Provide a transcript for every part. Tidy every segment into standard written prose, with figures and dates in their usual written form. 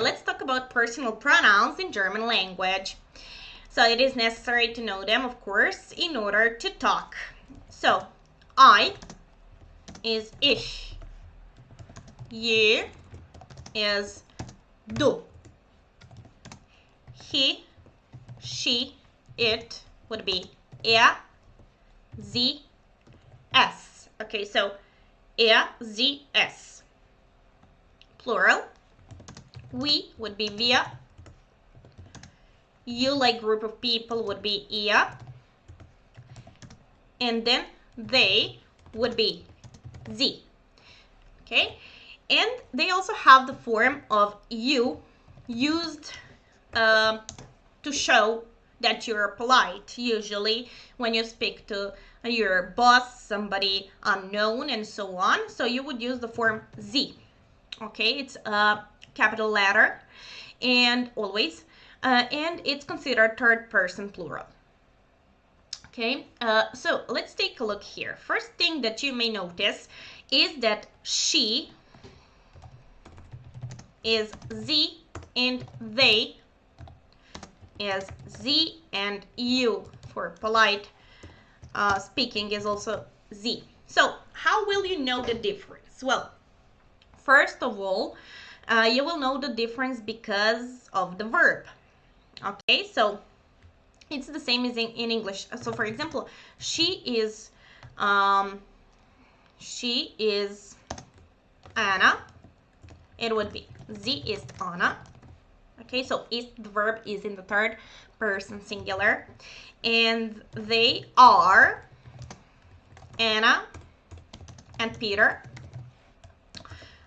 Let's talk about personal pronouns in German language. So it is necessary to know them, of course, in order to talk. So I is ich. You is du. He, she, it would be er, sie, es. Okay, so er, sie, es. Plural. We would be wir. You, like group of people, would be ihr. And then they would be sie. Okay? And they also have the form of you used to show that you're polite, usually when you speak to your boss, somebody unknown, and so on. So you would use the form sie. Okay, it's a capital letter, and always, and it's considered third person plural. Okay, so let's take a look here. First thing that you may notice is that she is sie and they is sie, and you for polite speaking is also sie. So how will you know the difference? Well, first of all, you will know the difference because of the verb. Okay, so it's the same as in English. So for example, she is Anna. It would be sie ist Anna. Okay, so ist, the verb is in the third person singular, and they are Anna and Peter.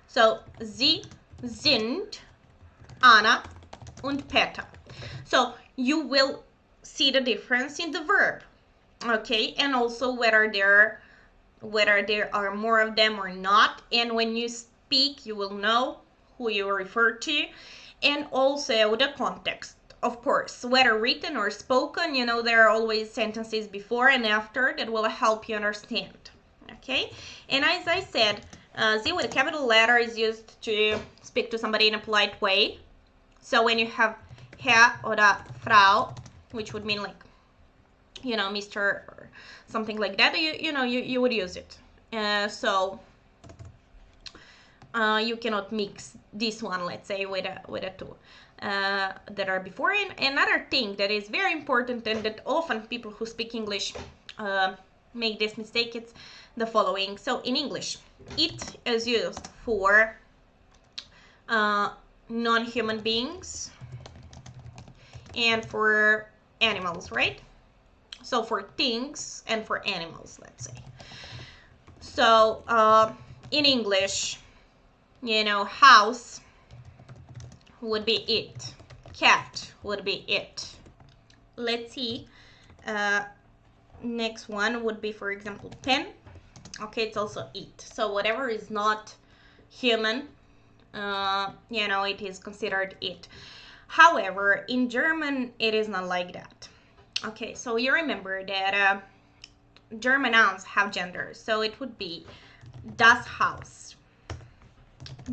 So sie sind Anna und Peter. So you will see the difference in the verb, okay, and also whether there are more of them or not. And when you speak, you will know who you refer to, and also the context, of course, whether written or spoken. You know, there are always sentences before and after that will help you understand. Okay, and as I said, sie with a capital letter is used to speak to somebody in a polite way. So when you have Herr or Frau, which would mean, like, you know, Mr. or something like that, you would use it. So you cannot mix this one, let's say, with a two that are before. And another thing that is very important, and that often people who speak English make this mistake, it's the following. So in English, it is used for non-human beings and for animals, right? So for things and for animals, let's say. So in English, you know, house would be it, cat would be it. Let's see, next one would be, for example, pen. Okay, it's also it. So whatever is not human, you know, it is considered it. However, in German, it is not like that. Okay, so you remember that German nouns have genders. So it would be das Haus,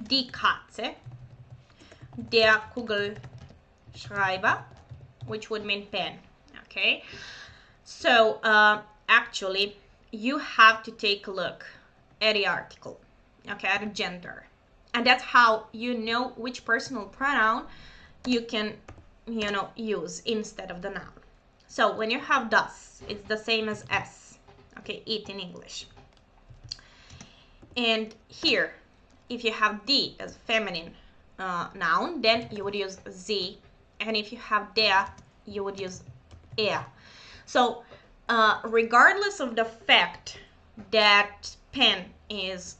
die Katze, der Kugelschreiber, which would mean pen. Okay, so actually, you have to take a look at the article, okay, at the gender. And that's how you know which personal pronoun you can, you know, use instead of the noun. So when you have das, it's the same as s, okay, it in English. And here, if you have die as feminine noun, then you would use sie, and if you have der, you would use er. So regardless of the fact that pen is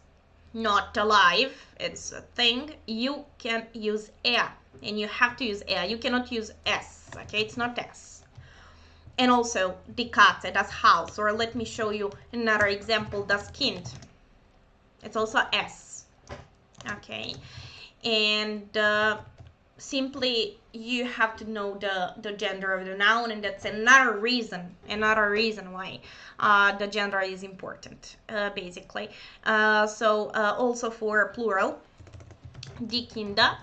not alive, it's a thing, you can use er, and you have to use er. You cannot use s, okay, it's not s. And also die Katze, das Haus, or let me show you another example, das Kind, it's also s, okay. And simply you have to know the gender of the noun, and that's another reason why the gender is important, basically. So also for plural, die Kinder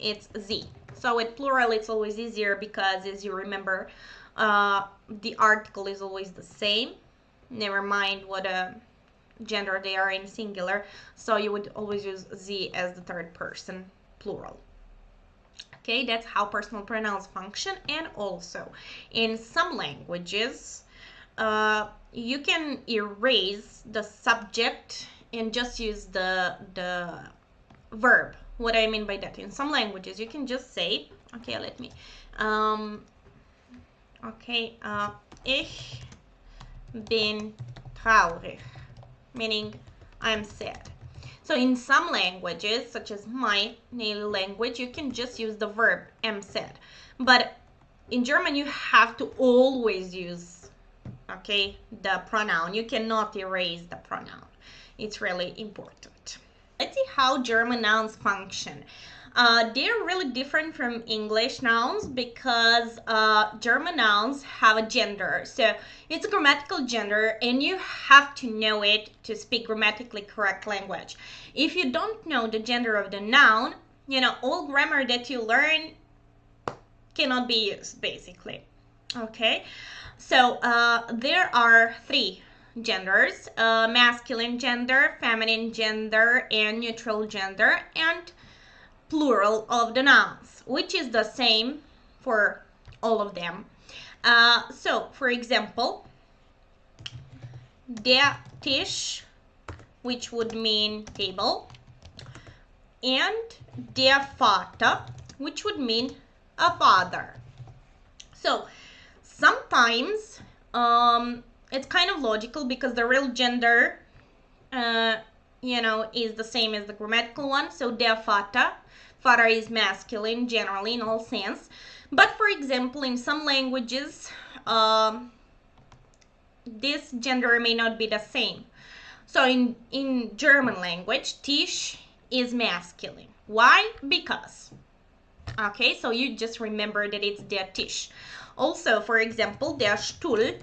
it's Z. So with plural, it's always easier because, as you remember, the article is always the same. Never mind what gender they are in singular. So you would always use Z as the third person plural. Okay, that's how personal pronouns function. And also, in some languages, you can erase the subject and just use the verb. What I mean by that, in some languages, you can just say, okay, let me, ich bin traurig, meaning I'm sad. So in some languages, such as my native language, you can just use the verb am sad. But in German, you have to always use, okay, the pronoun. You cannot erase the pronoun. It's really important. Let's see how German nouns function. They're really different from English nouns because German nouns have a gender. So it's a grammatical gender and you have to know it to speak grammatically correct language. If you don't know the gender of the noun, you know, all grammar that you learn cannot be used, basically. Okay, so there are three genders: masculine gender, feminine gender, and neutral gender, and plural of the nouns, which is the same for all of them. So, for example, der Tisch, which would mean table, and der Vater, which would mean a father. So, sometimes it's kind of logical because the real gender, you know, is the same as the grammatical one. So, der Vater. Father is masculine generally in all sense. But for example, in some languages, this gender may not be the same. So in German language, Tisch is masculine. Why? Because. Okay, so you just remember that it's der Tisch. Also, for example, der Stuhl,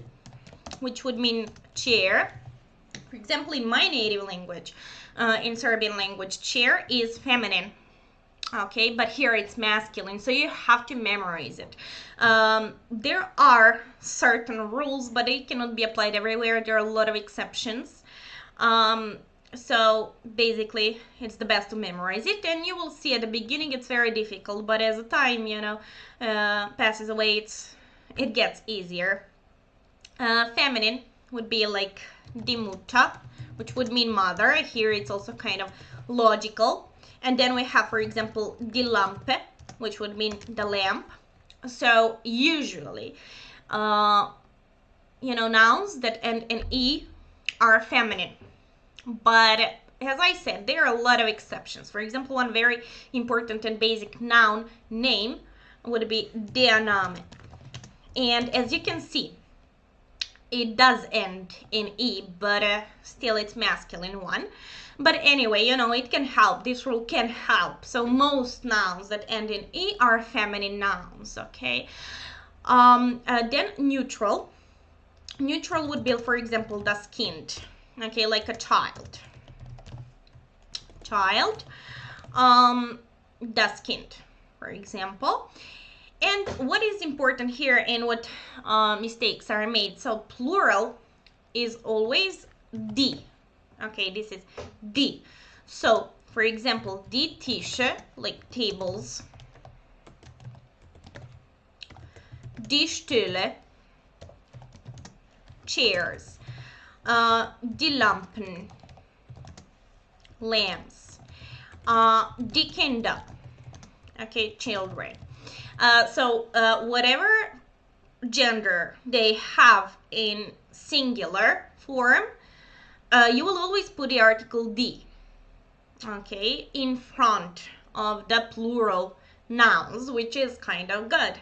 which would mean chair. For example, in my native language, in Serbian language, chair is feminine. Okay, but here it's masculine, so you have to memorize it. There are certain rules, but they cannot be applied everywhere. There are a lot of exceptions. So basically, it's the best to memorize it, and you will see at the beginning it's very difficult, but as the time, you know, passes away, it gets easier. Feminine would be like die Mutter, which would mean mother. Here it's also kind of logical. And then we have, for example, die Lampe, which would mean the lamp. So usually, you know, nouns that end in E are feminine. But as I said, there are a lot of exceptions. For example, one very important and basic noun name would be der Name. And as you can see, it does end in E, but still it's masculine one. But anyway, you know, it can help. This rule can help. So most nouns that end in E are feminine nouns, okay? Then neutral. Neutral would be, for example, das Kind, okay, like a child. Child, das Kind, for example. And what is important here and what mistakes are made? So plural is always die. Okay, this is die. So, for example, die Tische, like tables. Die Stühle, chairs. Die Lampen, lamps. Die Kinder, okay, children. So whatever gender they have in singular form, you will always put the article die, okay, in front of the plural nouns, which is kind of good,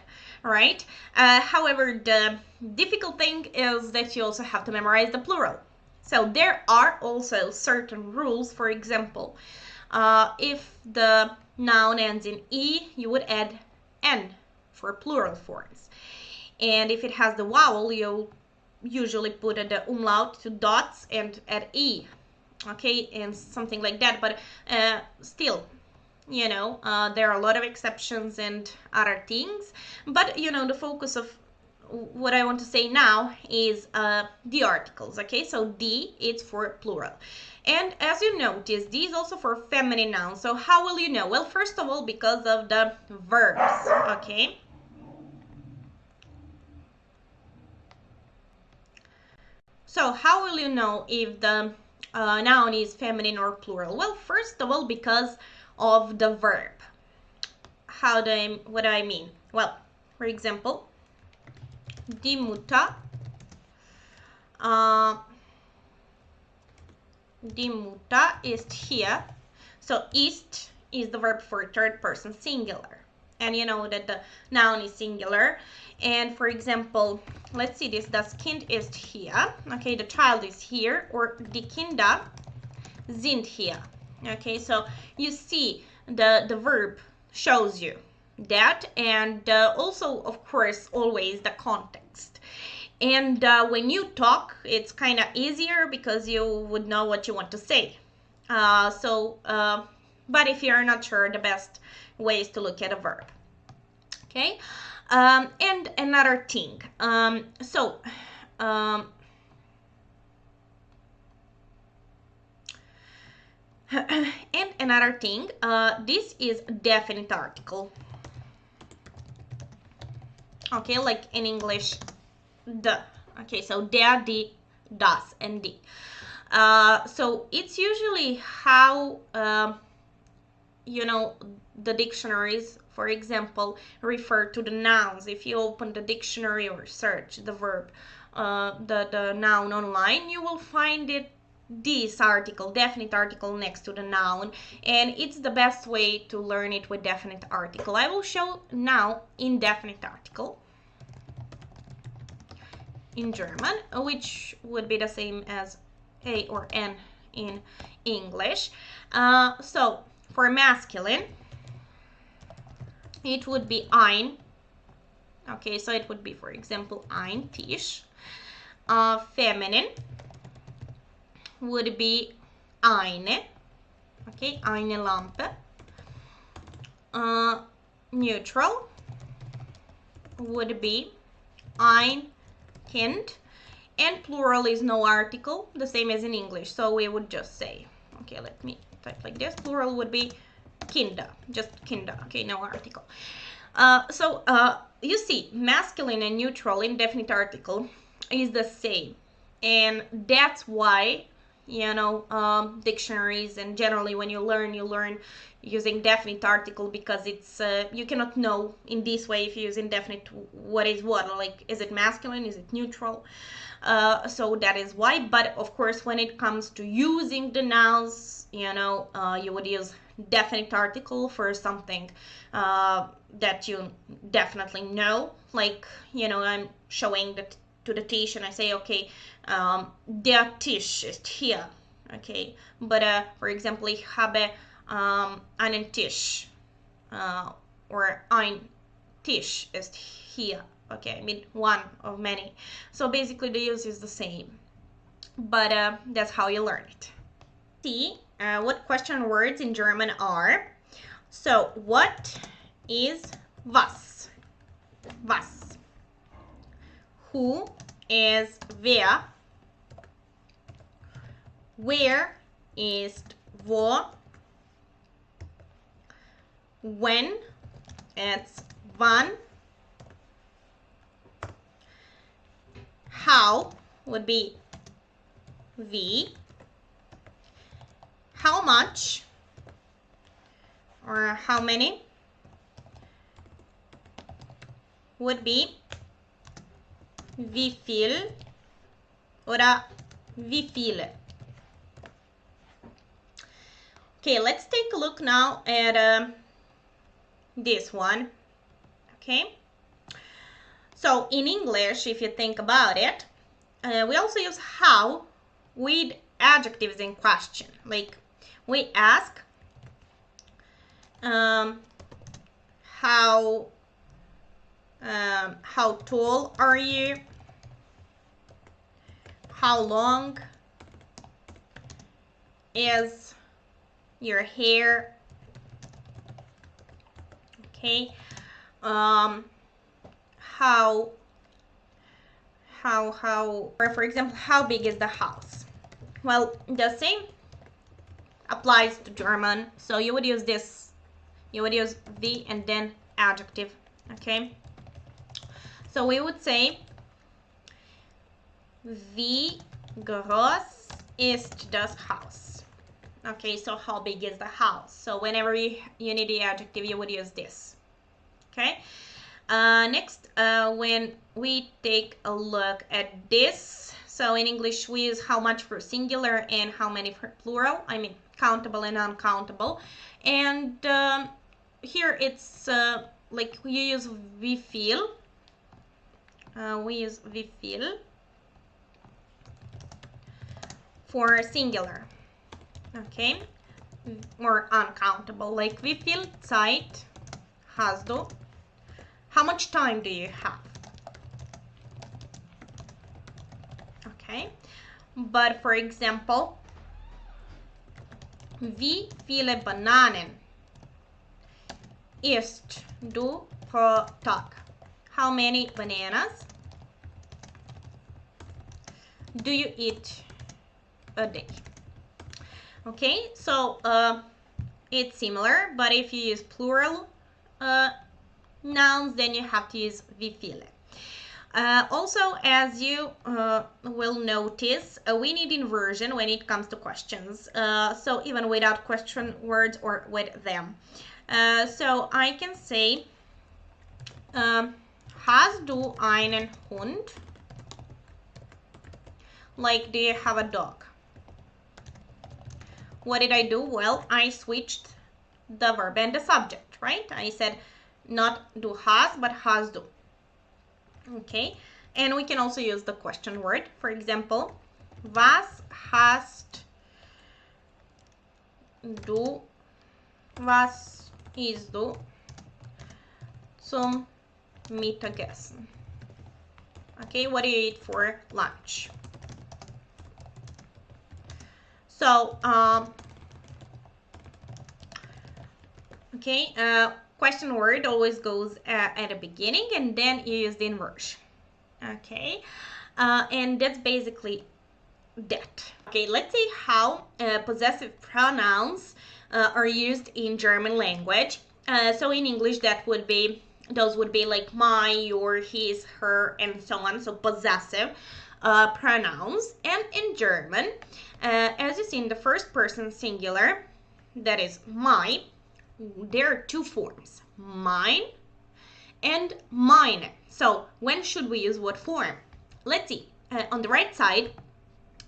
right? However, the difficult thing is that you also have to memorize the plural. So there are also certain rules. For example, if the noun ends in E, you would add N for plural forms. And if it has the vowel, you'll usually put the umlaut, 2 dots, and add E, okay, and something like that. But still, You know, there are a lot of exceptions and other things, but you know, the focus of what I want to say now is the articles. Okay, so the, it's for plural. And as you notice, D is also for feminine nouns. So how will you know? Well, first of all, because of the verbs. Okay. So how will you know if the noun is feminine or plural? Well, first of all, because of the verb. What do I mean? Well, for example, die Mutter, die Mutter ist hier. So ist is the verb for third person singular. And you know that the noun is singular. And for example, let's see this, das Kind ist hier. Okay, the child is here, or die Kinder sind hier. Okay, so you see the verb shows you that, and also, of course, always the context. And when you talk, it's kind of easier because you would know what you want to say. But if you're not sure, the best way is to look at a verb. Okay, and another thing. And another thing, this is a definite article. Okay, like in English, the. Okay, so der, die, das, and die. So it's usually how, you know, the dictionaries, for example, refer to the nouns. If you open the dictionary or search the verb, the noun online, you will find it, this article, definite article, next to the noun, and it's the best way to learn it with definite article. I will show now indefinite article in German, which would be the same as a or n in English. So for masculine, it would be ein. Okay, so it would be, for example, ein Tisch. Feminine would be eine. Okay, eine Lampe. Neutral would be ein Kind. And plural is no article, the same as in English. So we would just say, okay, let me type like this. Plural would be Kinder, just Kinder. Okay, no article. You see, masculine and neutral indefinite article is the same. And that's why, you know, dictionaries and generally when you learn using definite article, because it's you cannot know in this way if you use indefinite what is what, like is it masculine, is it neutral. So that is why. But of course, when it comes to using the nouns, you know, you would use definite article for something that you definitely know. Like, you know, I'm showing that to the Tisch and I say, okay, der Tisch ist hier. Okay, but for example, ich habe einen Tisch, or ein Tisch ist hier. Okay, I mean one of many. So basically the use is the same, but that's how you learn it. See what question words in German are. So what is was? Was. Who is wer? Where is wo? When, it's wann. How would be wie. How much or how many would be wie viel oder wie viele. Okay, let's take a look now at this one. Okay, so in English, if you think about it, we also use how with adjectives in question. Like we ask how tall are you? How long is your hair? Okay. How, or for example, how big is the house? Well, the same applies to German. So you would use this, you would use the and then adjective. Okay. So we would say, wie groß ist das Haus? Okay, so how big is the house? So whenever you need the adjective, you would use this. Okay. Next, when we take a look at this, so in English we use how much for singular and how many for plural. I mean countable and uncountable. And here it's like you use wie viel. We use wie viel for singular. Okay, or uncountable, like wie viel Zeit hast du? How much time do you have? Okay, but for example, wie viele Bananen isst du pro Tag? How many bananas do you eat a day? Okay, so it's similar, but if you use plural nouns, then you have to use wie viele. Also, as you will notice, we need inversion when it comes to questions. So even without question words or with them. So I can say, hast du einen Hund? Like, do you have a dog? What did I do? Well, I switched the verb and the subject, right? I said not du hast, but hast du. Okay, and we can also use the question word. For example, was hast du, was isst du zum Mittagessen? Okay, what do you eat for lunch? So, okay, question word always goes at the beginning and then you use the inversion. Okay, and that's basically that. Okay, let's see how possessive pronouns are used in German language. So in English, those would be like my, your, his, her, and so on. So possessive pronouns. And in German, as you see in the first person singular, that is my, there are two forms, mine and mine. So when should we use what form? Let's see. On the right side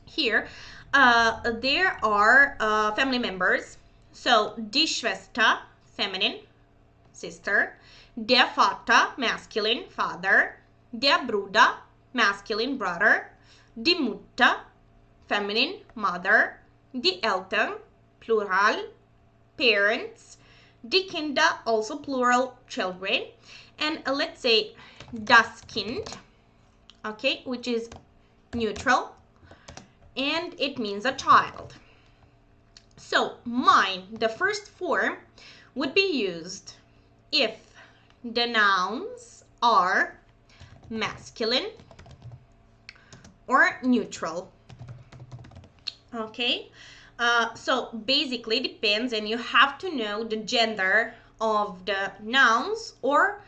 here, there are family members. So die Schwester, feminine, sister. Der Vater, masculine, father. Der Bruder, masculine, brother. Die Mutter, feminine, mother. Die Eltern, plural, parents. Die Kinder, also plural, children. And let's say das Kind, okay, which is neutral, and it means a child. So mine, the first form, would be used if the nouns are masculine or neutral. Okay, so basically depends, and you have to know the gender of the nouns, or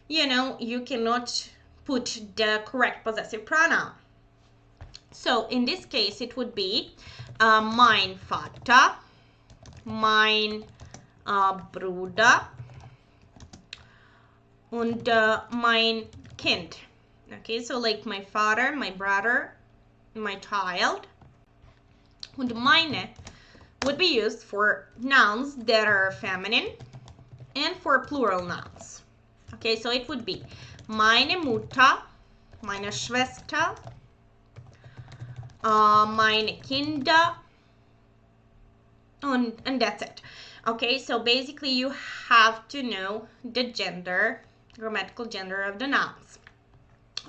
you cannot put the correct possessive pronoun. So in this case it would be mein Vater, mein Bruder und mein Kind. Okay, so like my father, my brother, my child. Und meine would be used for nouns that are feminine and for plural nouns. Okay, so it would be meine Mutter, meine Schwester, meine Kinder, and that's it. Okay, so basically you have to know the gender, grammatical gender of the nouns.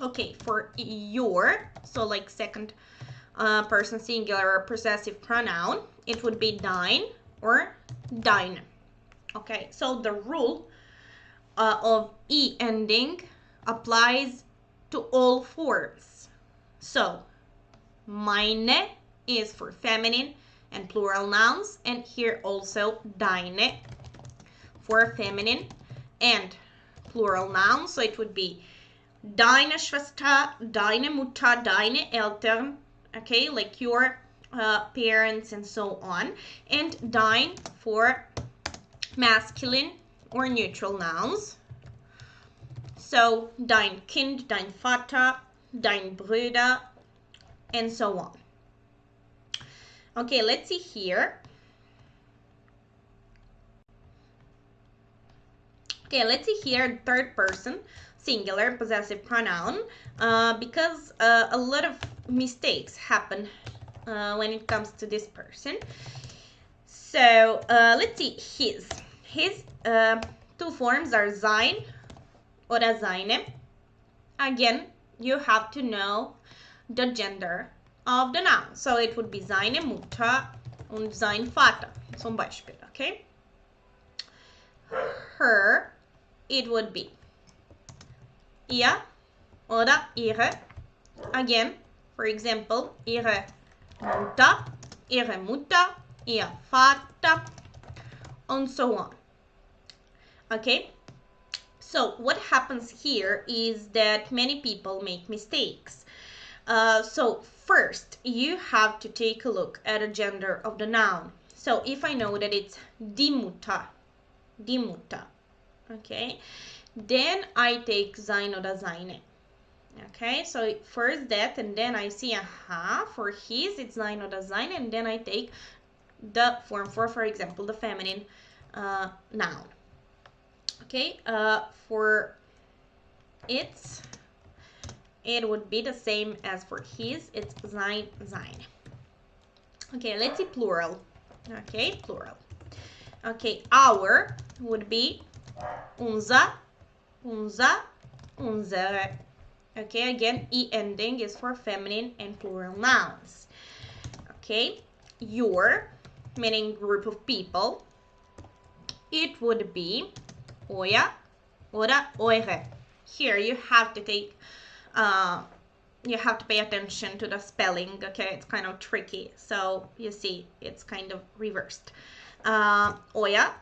Okay, for your, so like second person singular or possessive pronoun, it would be dein or deine. Okay, so the rule of E ending applies to all forms. So, meine is for feminine and plural nouns, and here also deine for feminine and plural nouns. So it would be deine Schwester, deine Mutter, deine Eltern, okay, like your parents and so on, and dein for masculine or neutral nouns. So dein Kind, dein Vater, dein Bruder, and so on. Okay, let's see here. Okay, let's see here, third person, singular, possessive pronoun, because a lot of mistakes happen when it comes to this person. So let's see his. His two forms are sein or seine. Again, you have to know the gender of the noun. So it would be seine Mutter und sein Vater, zum Beispiel, okay? Her, it would be ihr oder ihre. Again, for example, ihre Mutter, ihr Vater, and so on. Okay? So what happens here is that many people make mistakes. So first, you have to take a look at the gender of the noun. So if I know that it's die Mutter, okay, then I take sein oder seine. Okay, so first that, and then I see, for his, it's sein oder seine, and then I take the form for example, the feminine noun. Okay, for its, it would be the same as for his, it's sein, seine. Okay, let's see plural. Okay, plural. Okay, our would be unser, unsere. Okay, again, E ending is for feminine and plural nouns. Okay, your, meaning group of people, it would be euer oder eure. Here you have to take, you have to pay attention to the spelling, okay? It's kind of tricky. So you see, it's kind of reversed. Euer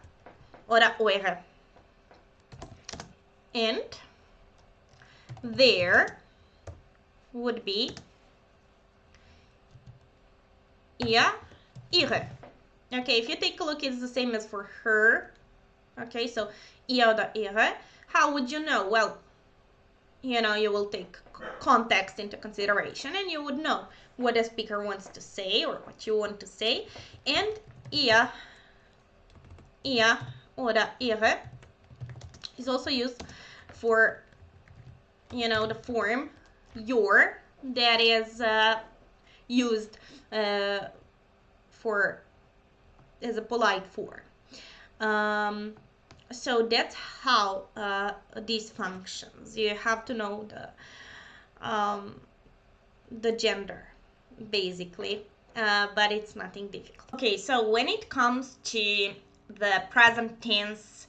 oder eure. And there would be ihr, ihre. Okay, if you take a look, it's the same as for her. Okay, so ihr oder ihre. How would you know? Well, you know, you will take context into consideration and you would know what the speaker wants to say or what you want to say. And ihr oder ihre is also used for, you know, the form your that is used for as a polite form. So that's how this functions. You have to know the gender basically, but it's nothing difficult. Okay, so when it comes to the present tense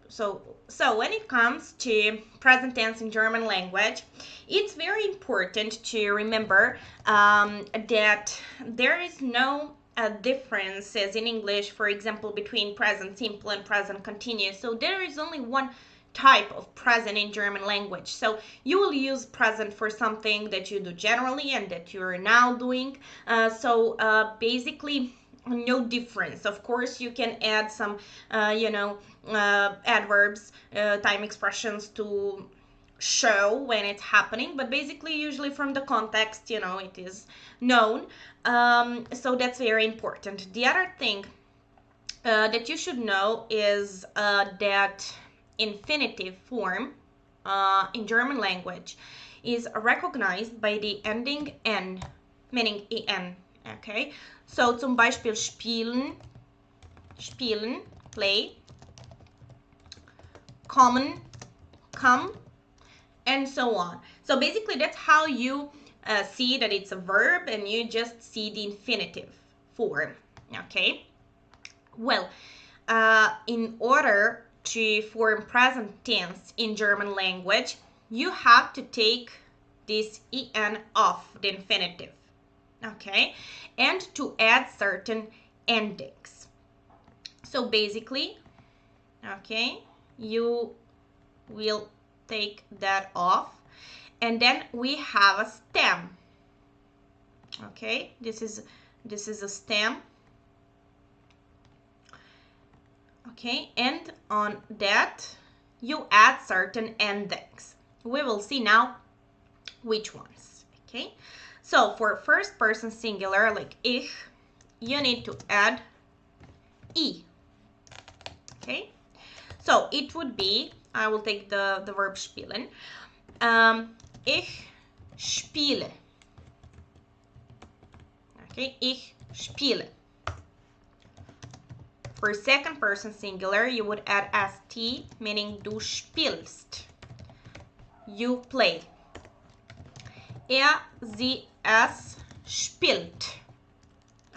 so when it comes to present tense in German language, it's very important to remember that there is no difference as in English, for example, between present simple and present continuous. So there is only one type of present in German language. So you will use present for something that you do generally and that you're now doing. Basically, no difference. Of course, you can add some, adverbs, time expressions to show when it's happening, but basically, usually from the context, you know, it is known. So that's very important. The other thing that you should know is that infinitive form in German language is recognized by the ending n, meaning en. Okay, so zum Beispiel spielen, play, kommen, come, and so on. So basically that's how you see that it's a verb and you just see the infinitive form. Okay, well, in order to form present tense in German language, you have to take this en off the infinitive, okay, and to add certain endings. So basically, okay, you will take that off, and then we have a stem. Okay, this is a stem. Okay, and on that you add certain endings. We will see now which ones. Okay, so for first person singular like ich, you need to add I. Okay, so it would be, I will take the verb spielen. Ich spiele. Okay, ich spiele. For second person singular, you would add st, meaning du spielst. You play. Er, sie, es spielt.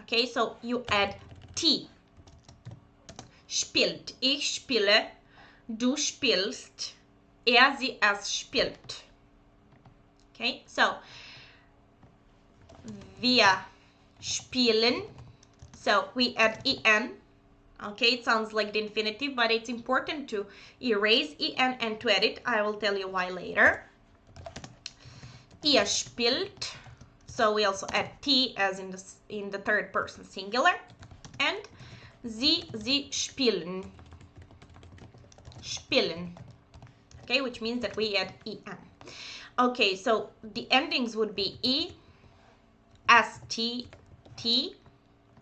Okay, so you add t. Spielt. Ich spiele. Du spielst. Er, sie, es spielt. Okay, so wir spielen. So we add en. Okay, it sounds like the infinitive, but it's important to erase en and to add it. I will tell you why later. Ihr spielt. So we also add t as in the third person singular. And sie spielen. Spielen. Okay, which means that we add en. Okay, so the endings would be e, st, t,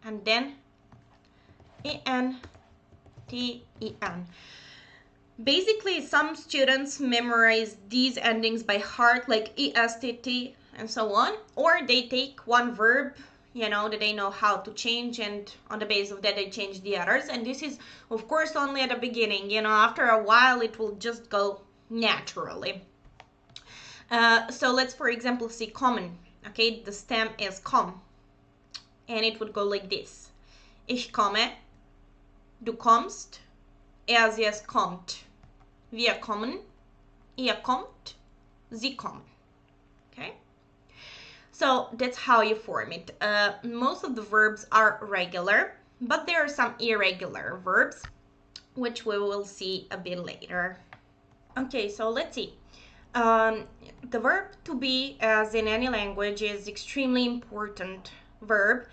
and then en, t, en. Basically, some students memorize these endings by heart, like est, t, and so on, or they take one verb, you know, that they know how to change, and on the basis of that they change the others. And this is, of course, only at the beginning. You know, after a while it will just go naturally. So let's, for example, see kommen. Okay, the stem is kom, and it would go like this. Ich komme, du kommst, er, sie, es kommt. Wir kommen, ihr kommt, sie kommen. Okay, so that's how you form it. Most of the verbs are regular, but there are some irregular verbs, which we will see a bit later. Okay, so let's see. The verb to be, as in any language, is extremely important verb,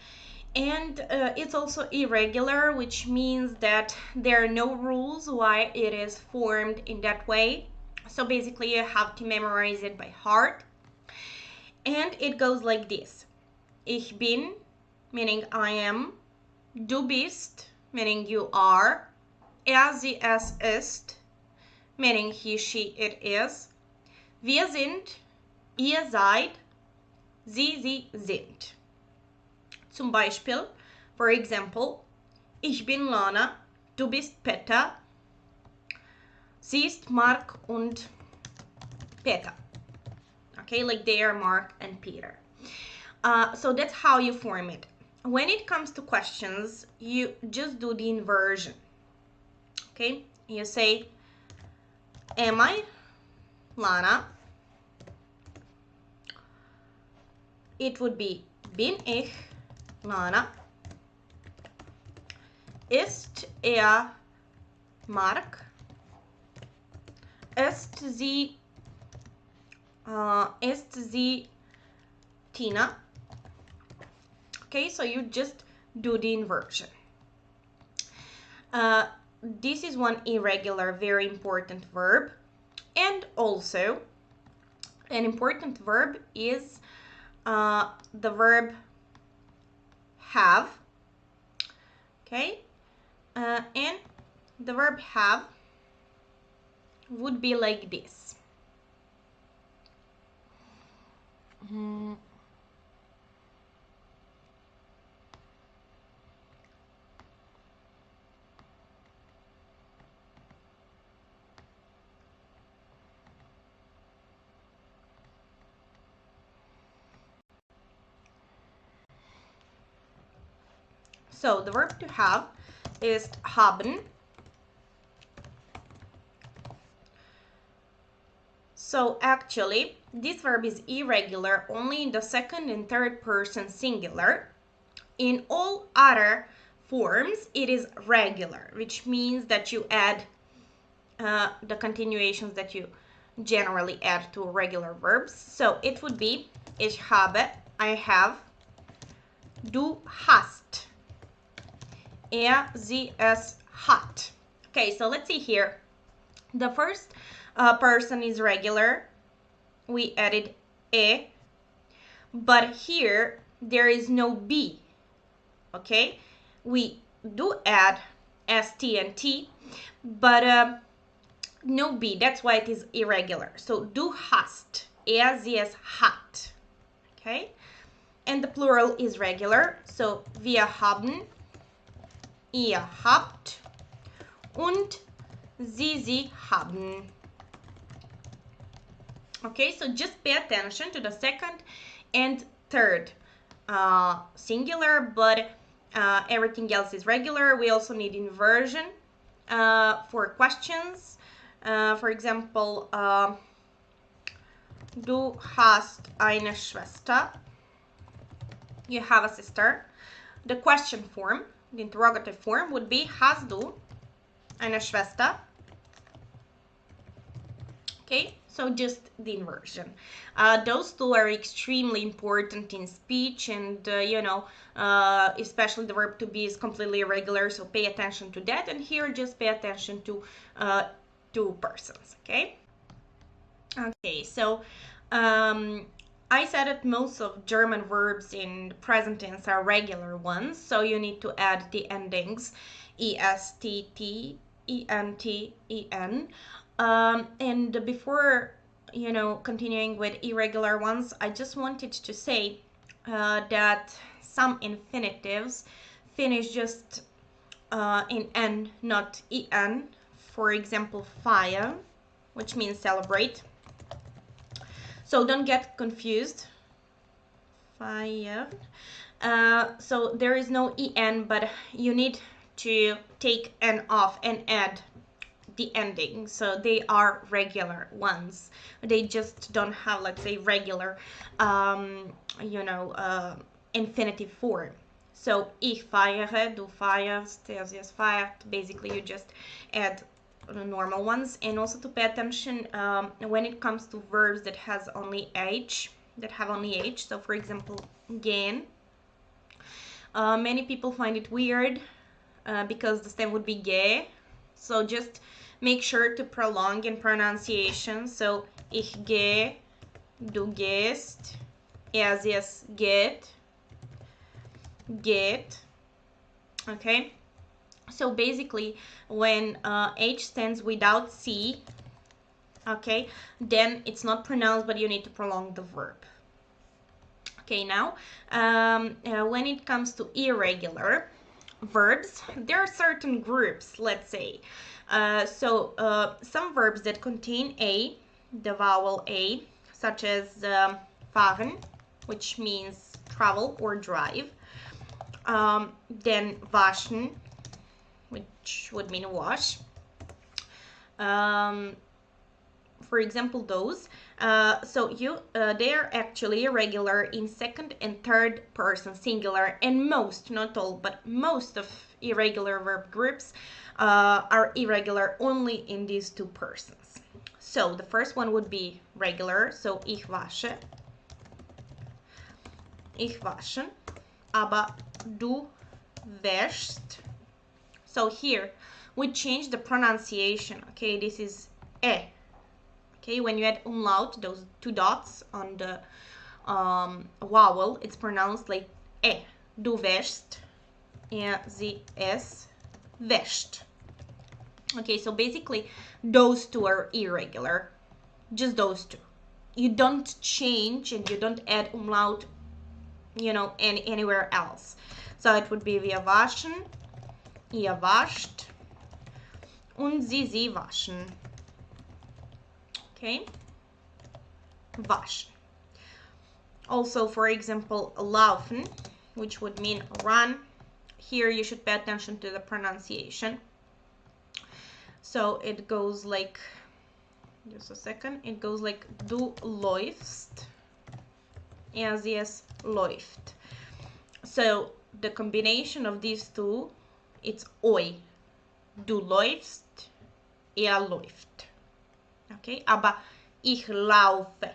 and it's also irregular, which means that there are no rules why it is formed in that way. So basically you have to memorize it by heart, and it goes like this. Ich bin, meaning I am. Du bist, meaning you are. Er, sie, es ist, meaning he, she, it is. Wir sind, ihr seid, sie sind. Zum Beispiel, for example, ich bin Lana, du bist Peter, sie ist Mark und Peter. Okay, like they are Mark and Peter. So that's how you form it. When it comes to questions, you just do the inversion. Okay, you say, am I Lana? It would be, bin ich Lana? Ist er Mark? Ist sie Tina? Okay, so you just do the inversion. This is one irregular, very important verb. And also, an important verb is the verb have. Okay, and the verb have would be like this. So the verb to have ist haben. So actually, this verb is irregular only in the second and third person singular. In all other forms, it is regular, which means that you add the continuations that you generally add to regular verbs. So it would be ich habe, I have, du hast, sie, es hat. Okay, so let's see here. The first person is regular. We added e, but here there is no b. Okay, we do add st and t, but no b. That's why it is irregular. So du hast, sie, es hat. Okay, and the plural is regular. So wir haben, ihr habt, und sie haben. Okay, so just pay attention to the second and third singular, but everything else is regular. We also need inversion for questions. For example, du hast eine Schwester. You have a sister. The question form, the interrogative form would be hast du eine Schwester? Okay, so just the inversion. Those two are extremely important in speech, and especially the verb to be is completely irregular, so pay attention to that. And here just pay attention to two persons. Okay, so I said that most of German verbs in the present tense are regular ones, so you need to add the endings est, t, ent, en. And before continuing with irregular ones, I just wanted to say that some infinitives finish just in n, not en. For example, feiern, which means celebrate. So don't get confused. Feiern. So there is no en, but you need to take n off and add the ending. So they are regular ones. They just don't have, let's say, regular infinitive form. So ich feiere, du feierst, sie es feiert. Basically you just add the normal ones. And also to pay attention when it comes to verbs that have only h. So for example, gehen. Many people find it weird because the stem would be ge. So just make sure to prolong in pronunciation. So ich gehe, du gehst, sie, es geht, geht. Okay, so basically when h stands without c, okay, then it's not pronounced, but you need to prolong the verb. Okay, now when it comes to irregular verbs, there are certain groups, let's say. Some verbs that contain a, the vowel a, such as fahren, which means travel or drive. Then waschen, which would mean wash. For example, those. They are actually irregular in second and third person singular, and most, not all, but most of irregular verb groups are irregular only in these two persons. So the first one would be regular, so ich wasche, aber du wäschst. So here we change the pronunciation. Okay, this is e. Okay, when you add umlaut, those two dots on the vowel, it's pronounced like e. Du wäschst, sie, es wäscht. Okay, so basically those two are irregular, just those two. You don't change and you don't add umlaut, anywhere else. So it would be wir waschen, ihr wascht, und sie waschen. Okay, waschen. Also, for example, laufen, which would mean run. here you should pay attention to the pronunciation. So it goes like, just a second, it goes like du läufst, es läuft. So the combination of these two, it's oi. Du läufst, läuft. Okay, aber ich laufe.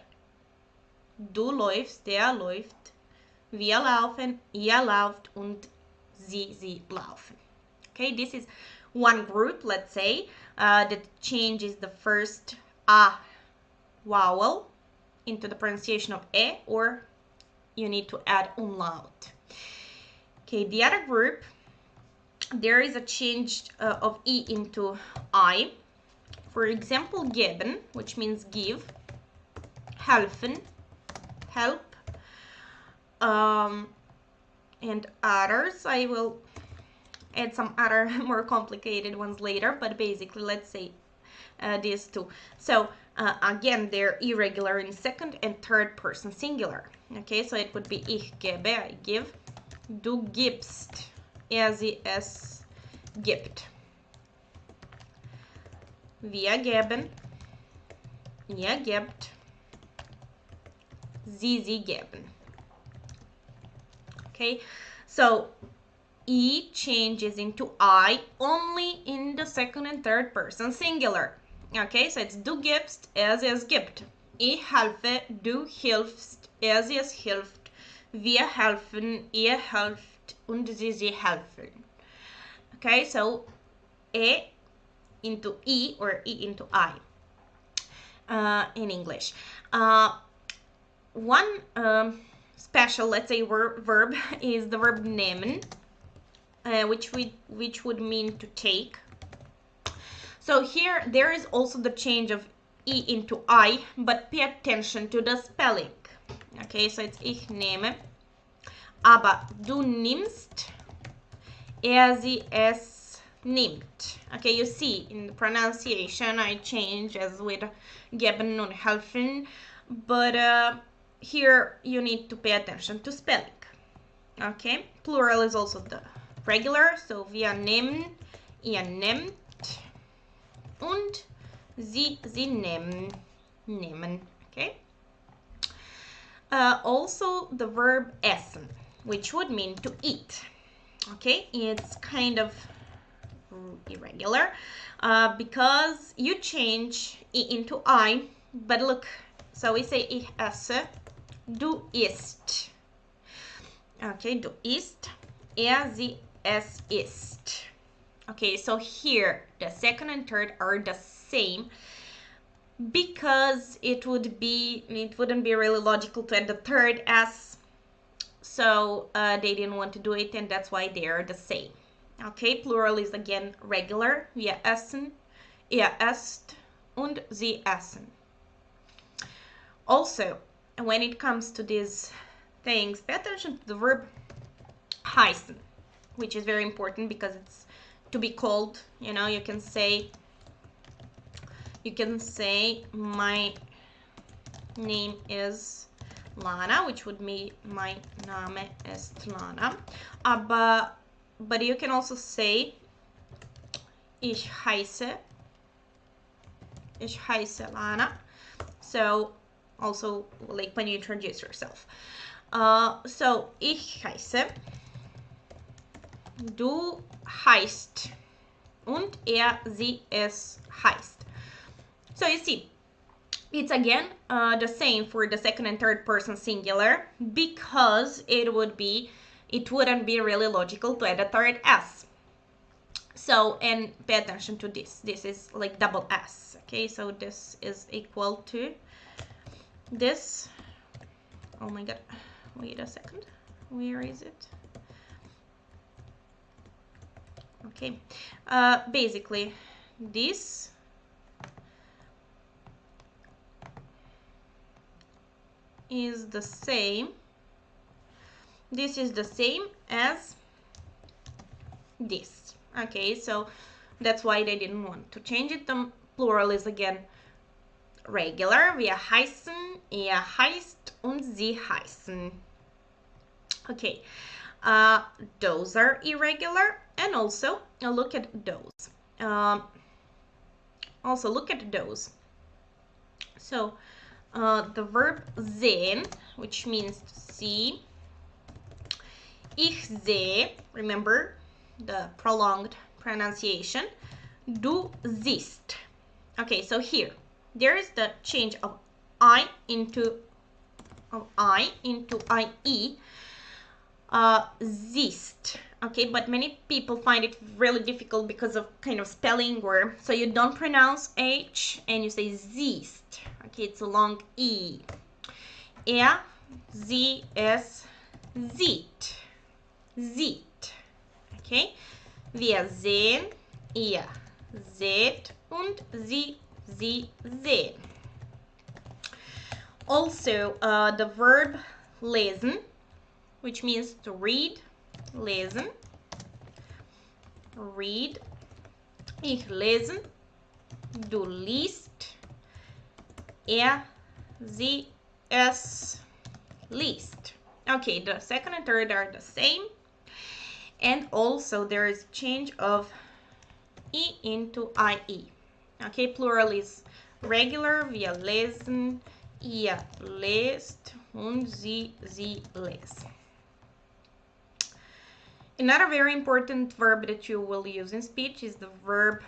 Du läufst, läuft. Wir laufen, ihr lauft und sie laufen. Okay, this is one group, let's say, that changes the first a vowel into the pronunciation of e, or you need to add umlaut. Okay, the other group, there is a change of e into I. For example, geben, which means give, helfen, help, and others. I will add some other more complicated ones later, but basically let's say these two. So again, they're irregular in second and third person singular. Okay, so it would be ich gebe, I give, du gibst, sie es gibt, wir geben, ihr gebt, sie geben. Okay, so e changes into I only in the second and third person singular. Okay, so it's du gibst, es gibt. Ich helfe, du hilfst, es hilft. Wir helfen, ihr helft und sie helfen. Okay, so e into e or e into I in English. One special, let's say, verb is the verb nehmen, which would mean to take. So here there is also the change of e into I, but pay attention to the spelling. Okay, so it's ich nehme, aber du nimmst, sie es nimmt. Okay, you see in the pronunciation I change as with geben und helfen, but here you need to pay attention to spelling. Okay, plural is also the regular, so wir nehmen, ihr nehmt und sie nehmen. Okay. Also the verb essen, which would mean to eat. Okay, it's kind of irregular because you change e into I, but look, so we say ich esse, du isst. Okay, du isst, sie es isst. Okay, so here the second and third are the same because it wouldn't be really logical to add the third s, so they didn't want to do it, and that's why they are the same. Okay, plural is again regular. Wir essen, ihr esst und sie essen. Also, when it comes to these things, pay attention to the verb heißen, which is very important because it's to be called. You know, you can say my name is Lana, which would be my Name ist Lana. But you can also say ich heiße Lana. So also like when you introduce yourself. So ich heiße, du heißt und sie es heißt. So you see, it's again the same for the second and third person singular because it wouldn't be really logical to add a third s. So, and pay attention to this. This is like double s. Okay, so this is equal to this. Oh my god, wait a second. Where is it? Okay, basically this is the same. This is the same as this. Okay, so that's why they didn't want to change it. The plural is again regular. Wir heißen, heißt und sie heißen. Okay, Those are irregular. And also look at those. Also look at those. So the verb sehen, which means to see. Ich sehe, remember the prolonged pronunciation. Du siehst. Okay, so here there is the change of I into IE. Siehst. Okay, but many people find it really difficult because of kind of spelling, or so you don't pronounce H and you say siehst. Okay, it's a long E. Sie, es, sieht. Sieht. Okay, wir sehen, ihr seht und sie sehen. Also, the verb lesen, which means to read, lesen, read. Ich lesen, du liest, sie, es liest. Okay, the second and third are the same. And also there is change of E into IE. Okay, plural is regular, wir lesen, ihr lest und sie lesen. Another very important verb that you will use in speech is the verb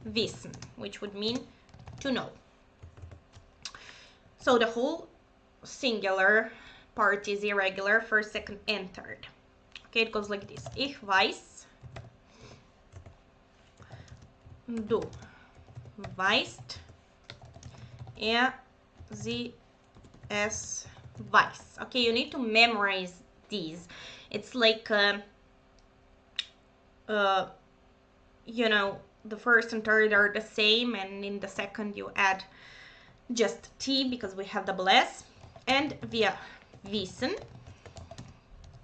wissen, which would mean to know. So the whole singular part is irregular, first, second, and third. Okay, it goes like this. Ich weiß, du weißt, sie, es weiß. Okay, you need to memorize these. It's like, you know, the first and third are the same, and in the second you add just T because we have double S. And wir wissen,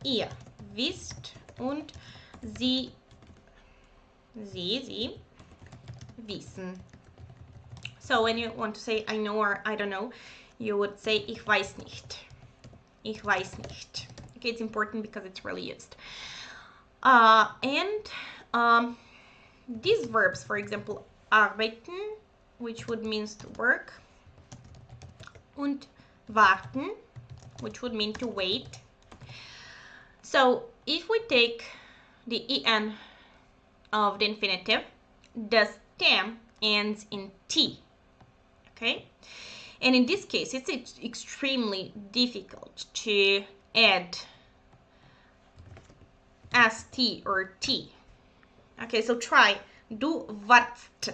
ihr wisst und sie wissen. So when you want to say I know or I don't know, you would say ich weiß nicht. Ich weiß nicht. Okay, it's important because it's really used. These verbs, for example, arbeiten, which would mean to work, und warten, which would mean to wait. So if we take the en of the infinitive, the stem ends in T. Okay? And in this case, it's extremely difficult to add ST or T. Okay, so try. Du warst.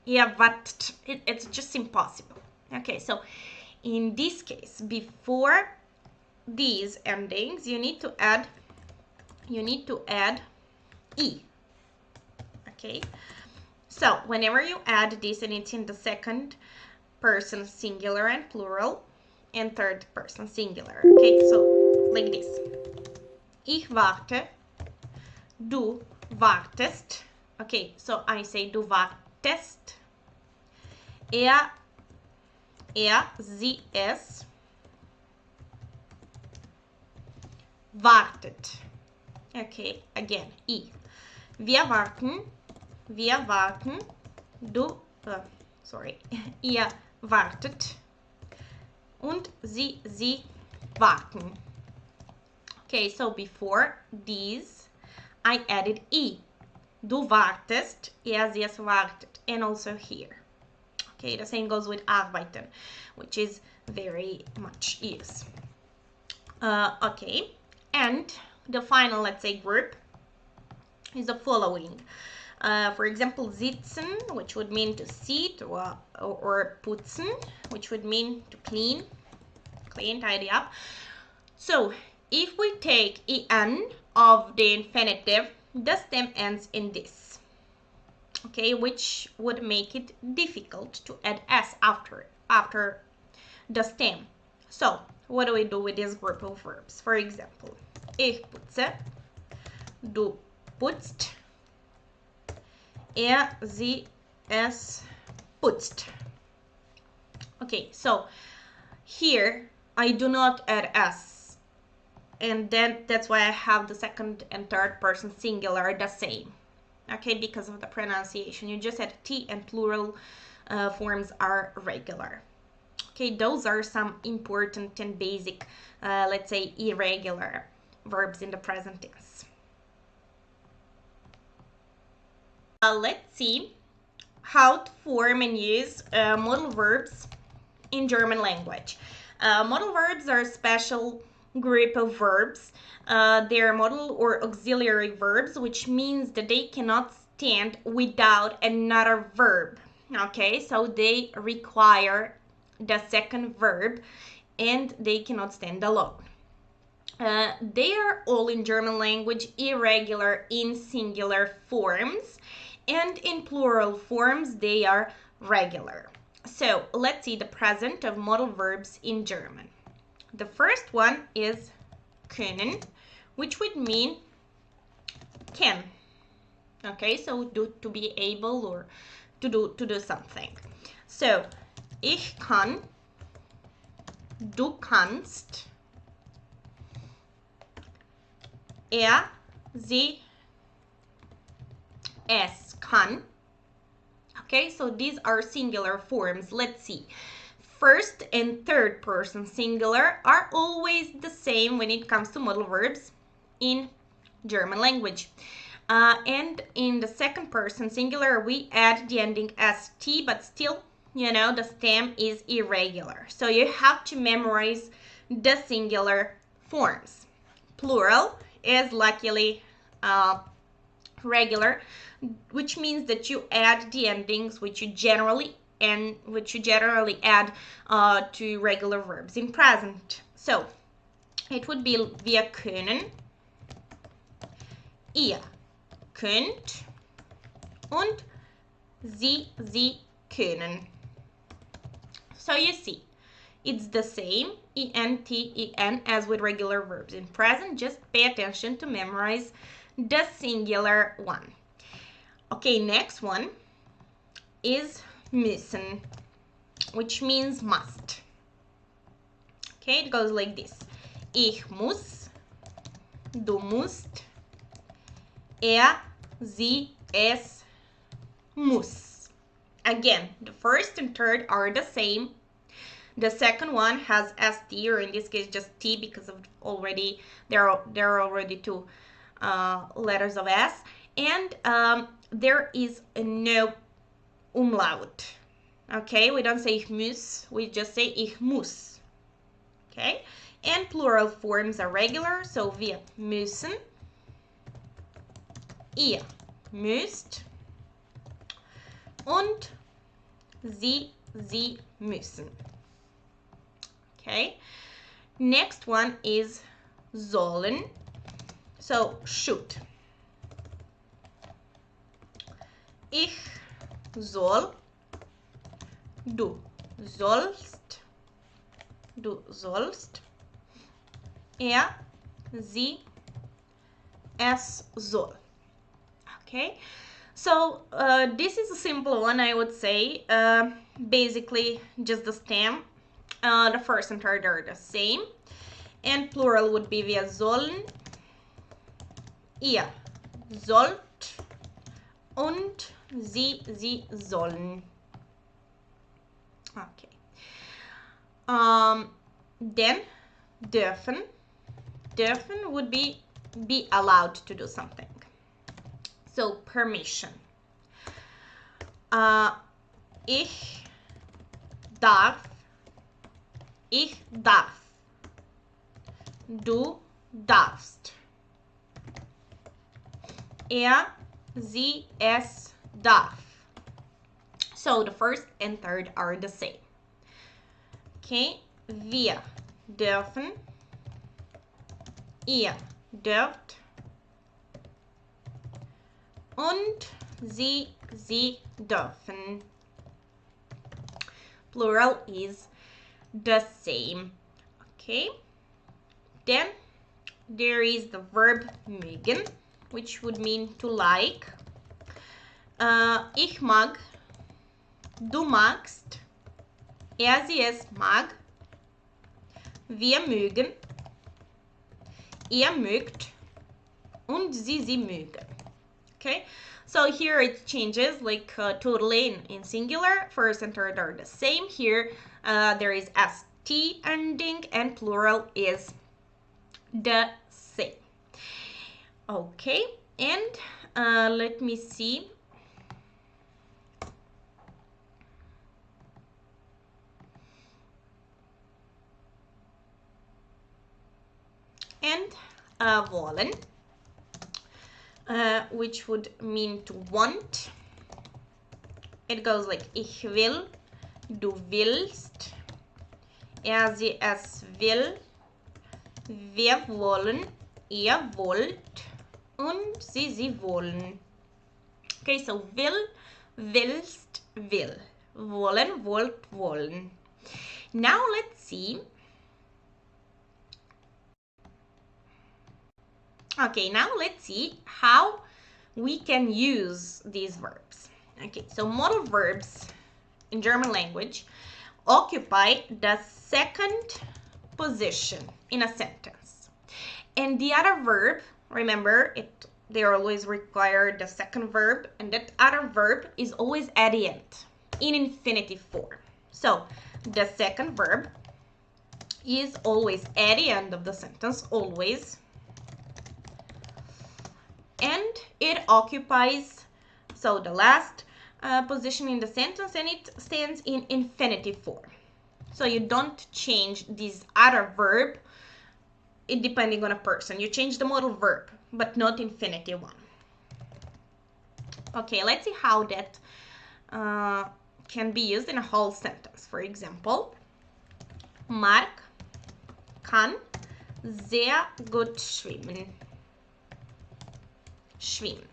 Yeah, warst. It's just impossible. Okay, so in this case, before these endings, you need to add E. Okay, so whenever you add this, and it's in the second person singular and plural, and third person singular. Okay, so like this. Ich warte, du wartest. Okay, so I say du wartest. Sie, es wartet. Okay, again, I. Wir warten, du, ihr wartet und sie warten. Okay, so before these, I added E. Du wartest, sie, es wartet, and also here. Okay, the same goes with arbeiten, which is very much used. Okay, and the final, let's say, group is the following. For example, sitzen, which would mean to sit, or putzen, which would mean to clean, tidy up. So if we take en of the infinitive, the stem ends in this. Okay, which would make it difficult to add s after the stem. So what do we do with this group of verbs? For example, ich putze, du putzt, sie, es putzt. Okay, so here I do not add s and then that's why I have the second and third person singular the same. Okay, because of the pronunciation. You just add T and plural forms are regular. Okay, those are some important and basic, let's say, irregular verbs in the present tense. Let's see how to form and use modal verbs in German language. Modal verbs are a special group of verbs. They are modal or auxiliary verbs, which means that they cannot stand without another verb. Okay, so they require the second verb and they cannot stand alone. They are all in German language irregular in singular forms, and in plural forms they are regular. So let's see the present of modal verbs in German. The first one is können, which would mean can. Okay, so to be able or to do something. So ich kann, du kannst, sie, es kann. Okay, so these are singular forms. Let's see. First and third person singular are always the same when it comes to modal verbs in German language. And in the second person singular, we add the ending st, but still, the stem is irregular. So you have to memorize the singular forms. Plural is luckily regular, which means that you add the endings which you generally add to regular verbs in present. So it would be wir können, ihr könnt und sie können. So you see, it's the same ent, en as with regular verbs in present. Just pay attention to memorize the singular one. Okay, next one is müssen, which means must. Okay, it goes like this. Ich muss, du musst, sie, es muss. Again, the first and third are the same. The second one has st, or in this case just t, because of already there are already two letters of s, and there is no umlaut. Okay, we don't say ich muss, we just say ich muss. Okay, and plural forms are regular, so wir müssen, ihr müsst und sie müssen. Okay, next one is sollen, so should. Ich soll, du sollst, sie, es soll. Okay, so this is a simple one, I would say. Basically just the stem. The first and third are the same, and plural would be wir sollen, ihr sollt und sie sollen. Okay. Then dürfen would be allowed to do something. So permission. Ich darf, du darfst, sie, es darf. So the first and third are the same. Okay, wir dürfen, ihr dürft und sie dürfen. Plural is the same. Okay, then there is the verb mögen, which would mean to like. Ich mag, du magst, sie, es mag, wir mögen, ihr mögt und sie mögen. Okay, so here it changes like totally in singular. First and third are the same. Here there is st ending and plural is the same. Okay, and let me see. And wollen, which would mean to want. It goes like ich will, du willst, sie es will, wir wollen, ihr wollt und sie wollen. Okay, so will, willst, will, wollen, wollt, wollen. Now let's see. Okay, now let's see how we can use these verbs. Okay, so modal verbs in German language occupy the second position in a sentence. And the other verb, remember, they always require the second verb, and that other verb is always at the end in infinitive form. So the second verb is always at the end of the sentence, always. And it occupies, so the last position in the sentence, and it stands in infinitive form. So you don't change this other verb depending on a person. You change the modal verb, but not infinitive one. Okay, let's see how that can be used in a whole sentence. For example, Mark kann sehr gut schwimmen. Schwimmen.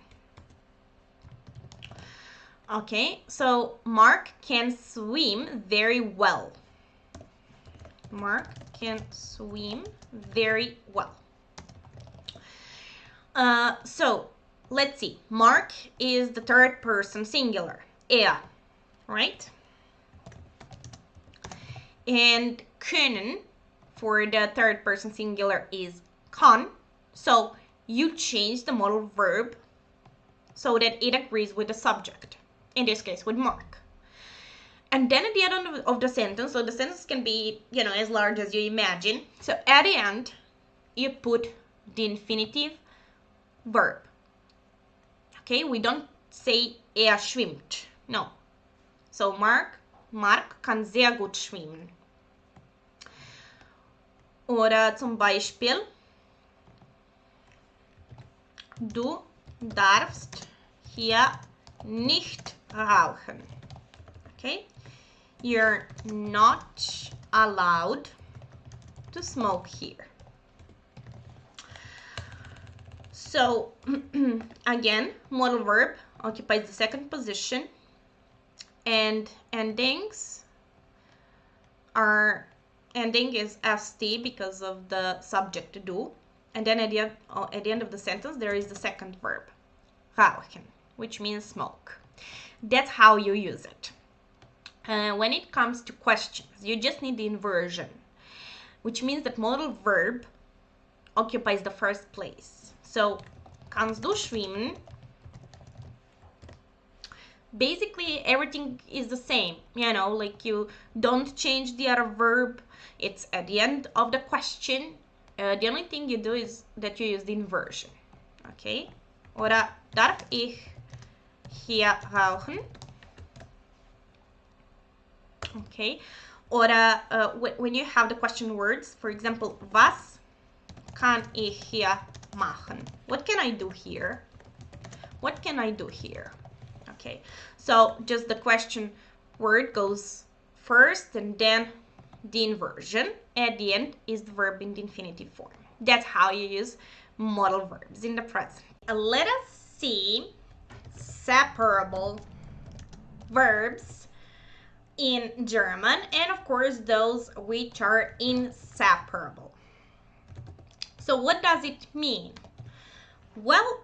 Okay, so Mark can swim very well. Mark can swim very well. So let's see. Mark is the third person singular. Right? And können for the third person singular is kann. So you change the modal verb so that it agrees with the subject, in this case with Mark. And then at the end of the sentence, so the sentence can be, as large as you imagine. So at the end, you put the infinitive verb. Okay, we don't say schwimmt. No. So Mark kann sehr gut schwimmen. Oder zum Beispiel, du darfst hier nicht rauchen. Okay? You're not allowed to smoke here. So, again, modal verb occupies the second position, and ending is st because of the subject do. And then at the end of the sentence, there is the second verb, rauchen, which means smoke. That's how you use it. When it comes to questions, you just need the inversion, which means that modal verb occupies the first place. So, kannst du schwimmen? Basically, everything is the same. Like you don't change the other verb. It's at the end of the question. The only thing you do is that you use the inversion. Okay? Oder darf ich hier rauchen? Okay? Oder when you have the question words, for example, was kann ich hier machen? What can I do here? What can I do here? Okay, so just the question word goes first and then the inversion. At the end is the verb in the infinitive form. That's how you use modal verbs in the present. Let us see separable verbs in German, and of course those which are inseparable. So what does it mean? Well,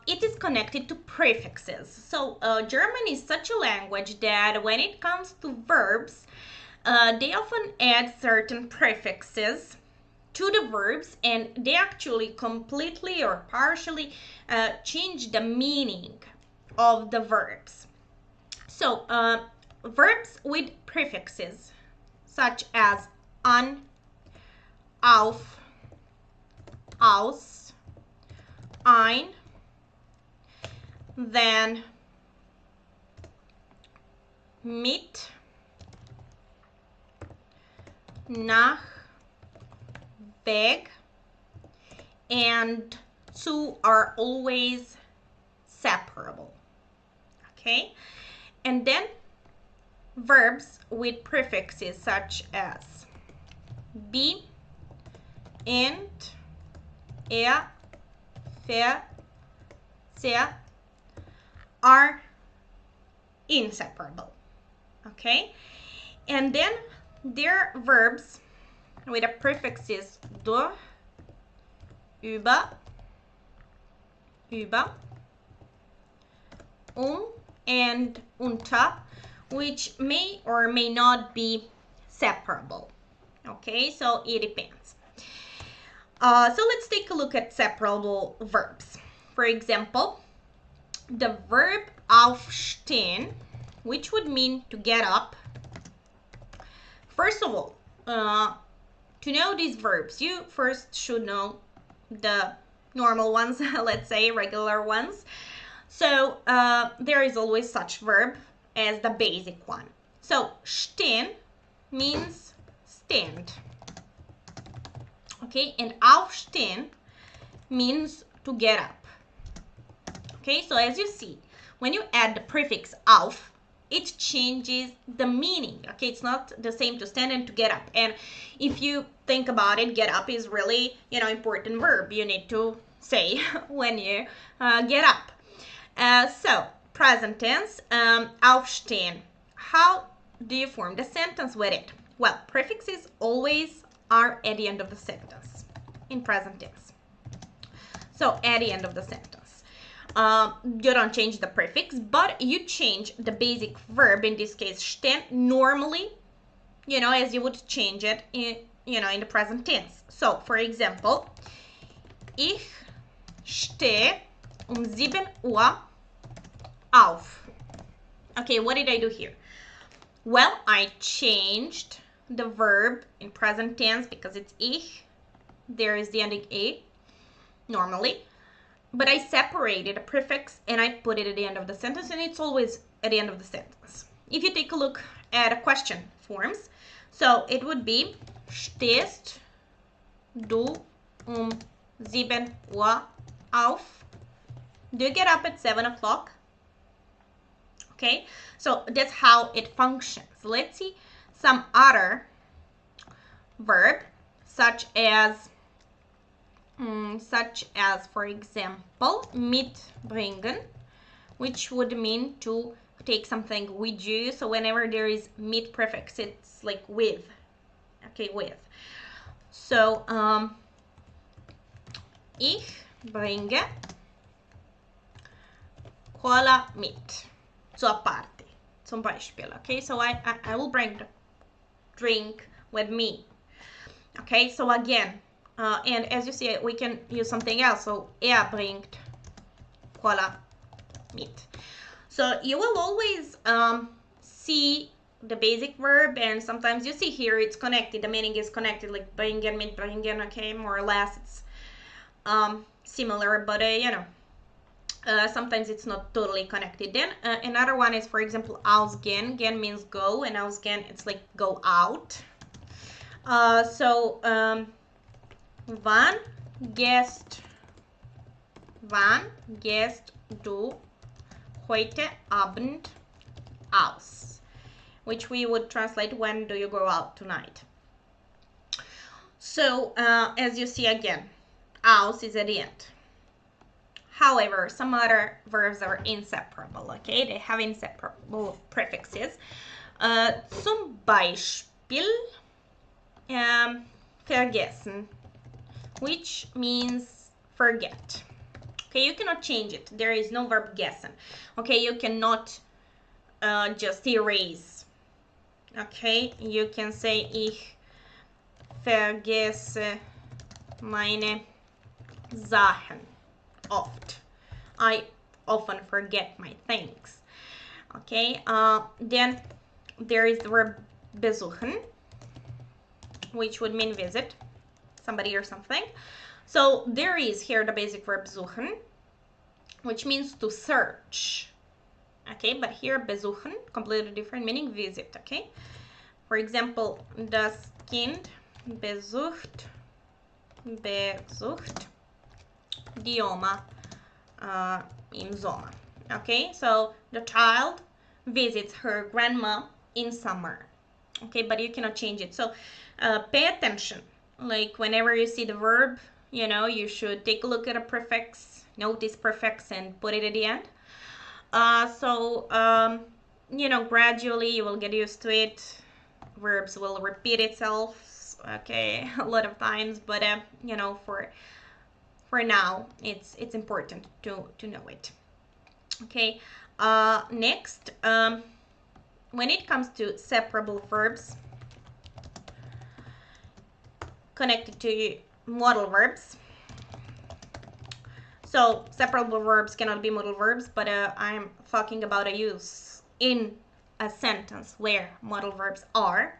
it is connected to prefixes. So German is such a language that when it comes to verbs, they often add certain prefixes to the verbs, and they actually completely or partially change the meaning of the verbs. So verbs with prefixes such as an, auf, aus, ein, then, mit, nach, weg, and zu are always separable. Okay, and then verbs with prefixes such as be, ent, er, ver, sehr are inseparable. Okay, and then there are verbs with the prefixes durch, über, and unter, which may or may not be separable. Okay, so it depends. So let's take a look at separable verbs. For example, the verb aufstehen, which would mean to get up. First of all, to know these verbs, you first should know the normal ones, let's say regular ones. So there is always such verb as the basic one. So stehen means stand. Okay, and aufstehen means to get up. Okay, so as you see, when you add the prefix auf, it changes the meaning. Okay, it's not the same to stand and to get up. And if you think about it, get up is really, important verb you need to say when you get up. So present tense, aufstehen. How do you form the sentence with it? Well, prefixes always are at the end of the sentence in present tense. So at the end of the sentence, you don't change the prefix, but you change the basic verb, in this case stehen, normally, as you would change it in, in the present tense. So for example, ich stehe 7 Uhr auf. Okay, what did I do here? Well, I changed the verb in present tense because it's ich. There is the ending a normally. But I separated a prefix and I put it at the end of the sentence, and it's always at the end of the sentence. If you take a look at a question forms, so it would be stehst du 7 Uhr auf? Do you get up at 7 o'clock? Okay, so that's how it functions. Let's see some other verb, such as for example, mitbringen, which would mean to take something with you. So whenever there is mit prefix, it's like with. Okay, with. So ich bringe Cola mit zur Party, zum Beispiel. Okay, so I will bring the drink with me. Okay, so again, and as you see, we can use something else. So bringt Cola mit. So you will always see the basic verb, and sometimes you see here it's connected. The meaning is connected, like bringen, mitbringen. Okay, more or less it's similar, but sometimes it's not totally connected. Then another one is, for example, ausgehen. Gehen means go, and ausgehen it's like go out. So wann gehst du heute Abend aus? Which we would translate, when do you go out tonight? So as you see again, aus is at the end. However, some other verbs are inseparable, okay? They have inseparable prefixes. Zum Beispiel vergessen, which means forget. Okay, you cannot change it. There is no verb gessen. Okay, you cannot just erase. Okay, you can say ich vergesse meine Sachen. Oft. I often forget my things. Okay, then there is the verb besuchen, which would mean visit somebody or something. So there is here the basic verb suchen, which means to search. Okay, but here besuchen, completely different meaning, visit. Okay, for example, das Kind besucht die Oma im Sommer. Okay, so the child visits her grandma in summer. Okay, but you cannot change it. So pay attention. Like whenever you see the verb, you know, you should take a look at a prefix, notice prefix, and put it at the end. You know, gradually you will get used to it. Verbs will repeat itself, okay, a lot of times, but you know, for now, it's important to know it. Okay. Next, when it comes to separable verbs connected to modal verbs. So separable verbs cannot be modal verbs, but I'm talking about a use in a sentence where modal verbs are.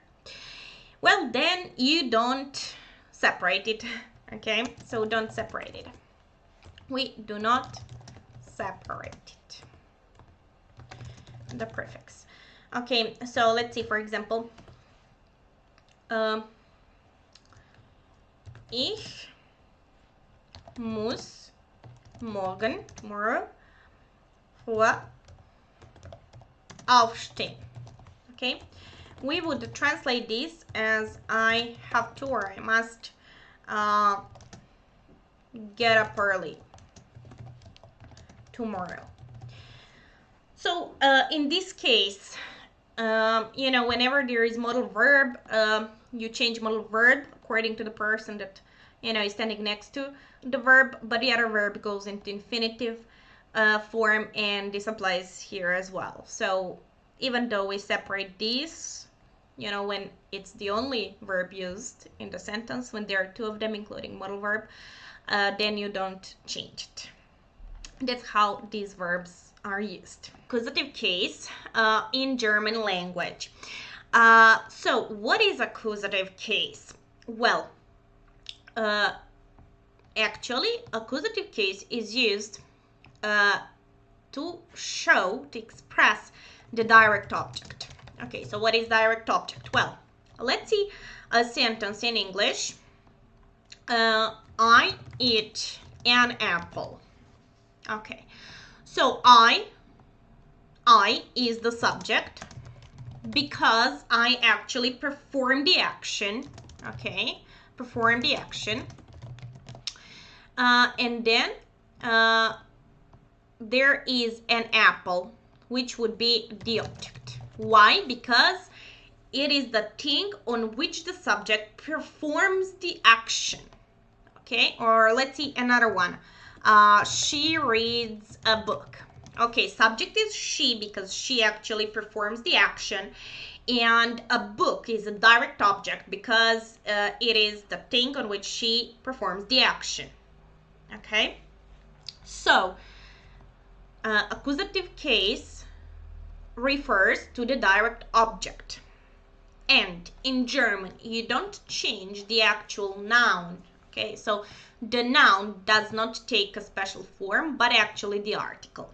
Well, then you don't separate it, okay? So don't separate it. We do not separate it. The prefix. Okay, so let's see, for example, ich muss morgen, tomorrow, früh aufstehen. Okay, we would translate this as I have to, or I must get up early tomorrow. So in this case, you know, whenever there is modal verb, you change modal verb according to the person that, you know, is standing next to the verb, but the other verb goes into infinitive form, and this applies here as well. So even though we separate these, you know, when it's the only verb used in the sentence, when there are two of them, including modal verb, then you don't change it. That's how these verbs are used. Accusative case in German language. So what is accusative case? Well, actually, accusative case is used to show, to express the direct object. Okay, so what is direct object? Well, let's see a sentence in English. I eat an apple. Okay, so I is the subject because I actually perform the action. Okay, perform the action. And then there is an apple, which would be the object. Why? Because it is the thing on which the subject performs the action. Okay, or let's see another one. She reads a book. Okay, subject is she because she actually performs the action, and a book is a direct object because it is the thing on which she performs the action. Okay, so accusative case refers to the direct object, and in German you don't change the actual noun. Okay, so the noun does not take a special form, but actually the article.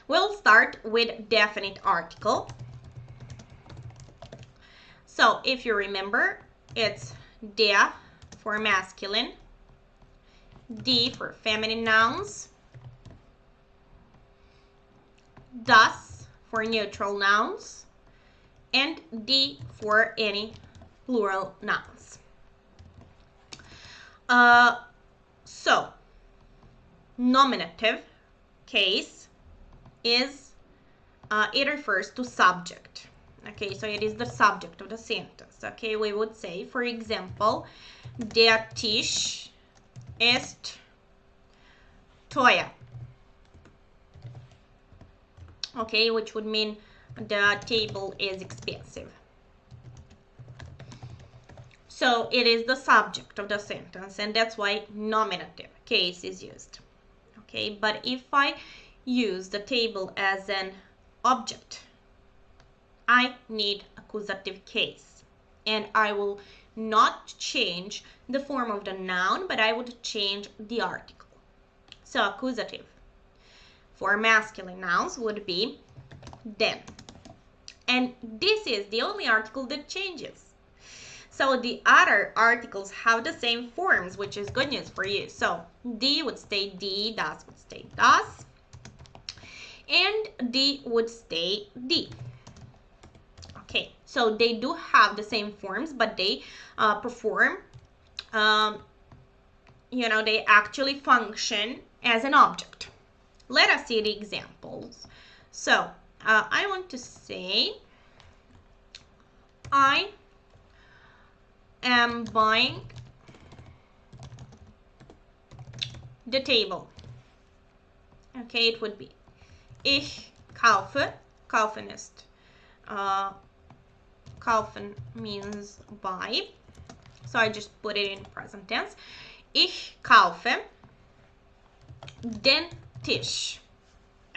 We'll start with definite article. So if you remember, it's der for masculine, die for feminine nouns, das for neutral nouns, and die for any plural nouns. So nominative case is it refers to subject. Okay, so it is the subject of the sentence. Okay, we would say, for example, der Tisch ist teuer. Okay, which would mean the table is expensive. So it is the subject of the sentence, and that's why nominative case is used. Okay, but if I use the table as an object, I need accusative case, and I will not change the form of the noun, but I would change the article. So accusative for masculine nouns would be then, and this is the only article that changes. So the other articles have the same forms, which is good news for you. So die would stay die, das would stay das, and die would stay die. Okay, so they do have the same forms, but they perform, they actually function as an object. Let us see the examples. So I want to say, I am buying the table. Okay, it would be ich kaufe. Kaufen ist kaufen means buy, so I just put it in present tense. Ich kaufe den Tisch.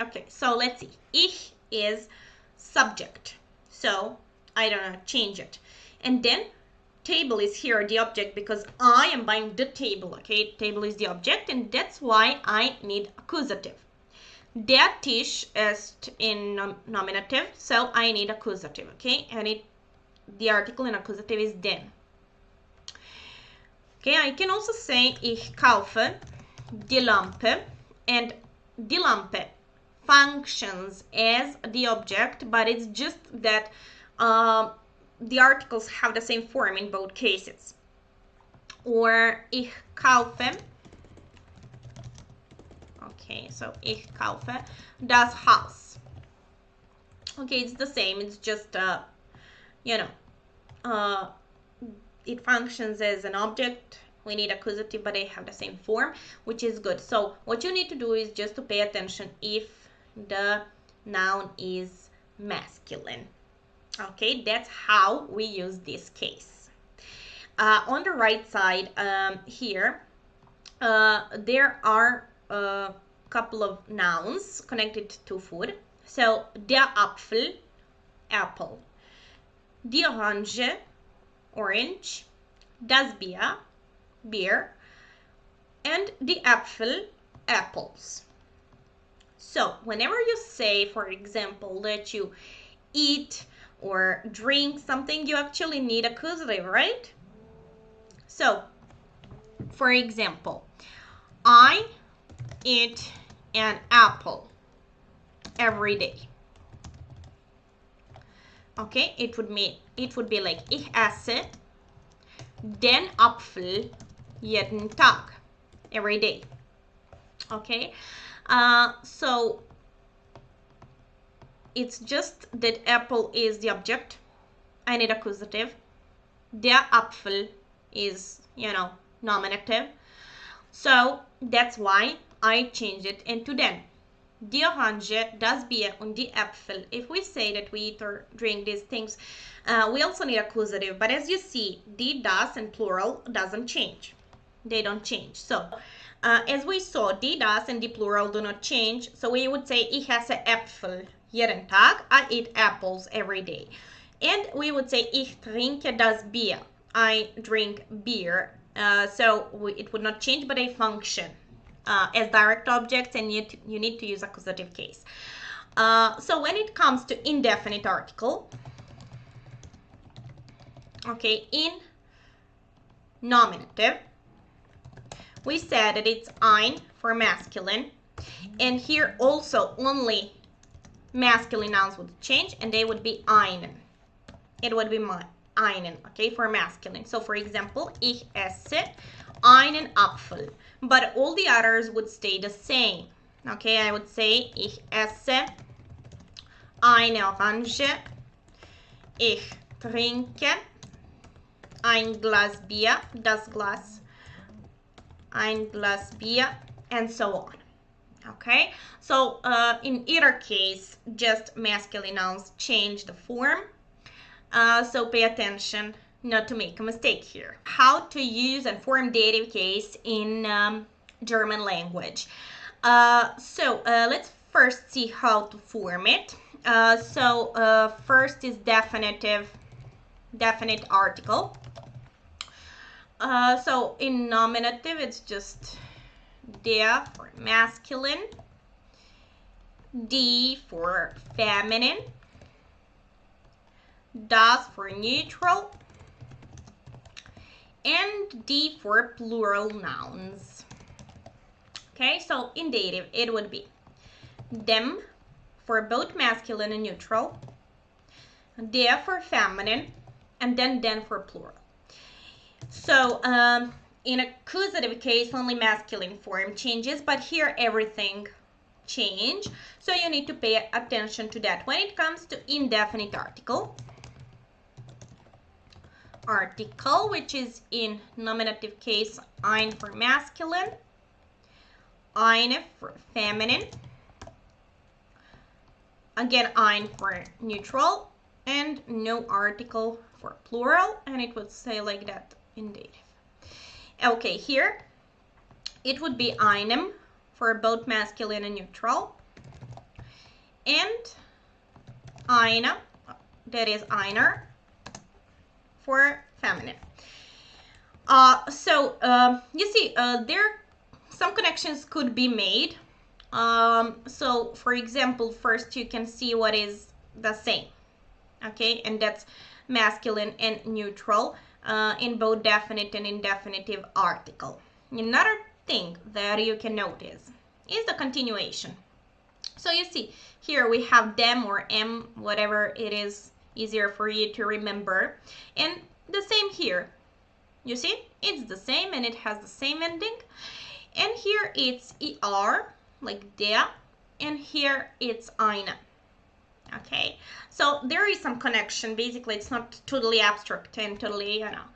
Okay, so let's see. Ich is subject, so I don't change it. And then table is here the object because I am buying the table. Okay, table is the object, and that's why I need accusative. Der Tisch ist in nominative, so I need accusative. Okay, and the article in accusative is den. Okay, I can also say ich kaufe die Lampe, and die Lampe functions as the object, but it's just that the articles have the same form in both cases. Or ich kaufe, okay, so ich kaufe das Haus. Okay, it's the same, it's just it functions as an object. We need accusative, but they have the same form, which is good. So what you need to do is just to pay attention if the noun is masculine. Okay, that's how we use this case. On the right side here, there are a couple of nouns connected to food. So der Apfel, apple, die Orange, orange, das Bier, beer, and the Apfel, apples. So whenever you say, for example, that you eat or drink something, you actually need accusative, right? So, for example, I eat an apple every day. Okay, it would be like ich esse den Apfel jeden Tag, every day. Okay, so it's just that apple is the object. I need accusative. Der Apfel is, nominative. So that's why I changed it into den. Die Orange, das Bier, und die Äpfel. If we say that we eat or drink these things, we also need accusative. But as you see, die, das, and plural doesn't change. They don't change. So as we saw, die, das, and the plural do not change. So we would say ich esse Äpfel jeden Tag. I eat apples every day. And we would say ich trinke das Bier. I drink beer. So it would not change, but they function as direct objects, and you need to use accusative case. So when it comes to indefinite article, okay, in nominative, we said that it's ein for masculine, and here also only masculine nouns would change, and they would be einen. It would be einen, okay, for masculine. So for example, ich esse einen Apfel, but all the others would stay the same. Okay, I would say ich esse eine Orange, ich trinke ein Glas Bier, das Glas, ein Glas Bier, and so on. Okay, so in either case, just masculine nouns change the form. So pay attention not to make a mistake here. How to use and form dative case in German language. Let's first see how to form it. First is definite article. So in nominative, it's just der for masculine, die for feminine, das for neutral, and die for plural nouns. Okay, so in dative, it would be dem for both masculine and neutral, der for feminine, and then den for plural. So in accusative case, only masculine form changes, but here everything change. So you need to pay attention to that when it comes to indefinite article. Article, which is in nominative case, ein for masculine, eine for feminine, again ein for neutral, and no article for plural, and it would say like that in dative. Okay, here it would be einem for both masculine and neutral, and eine, that is einer, for feminine. You see, there some connections could be made. So for example, first you can see what is the same, okay, and that's masculine and neutral in both definite and indefinitive article. Another thing that you can notice is the continuation. So you see here we have dem or m, whatever it is easier for you to remember, and the same here. You see, it's the same and it has the same ending, and here it's er, like der, and here it's eine. Okay, so there is some connection. Basically, it's not totally abstract and totally, you know,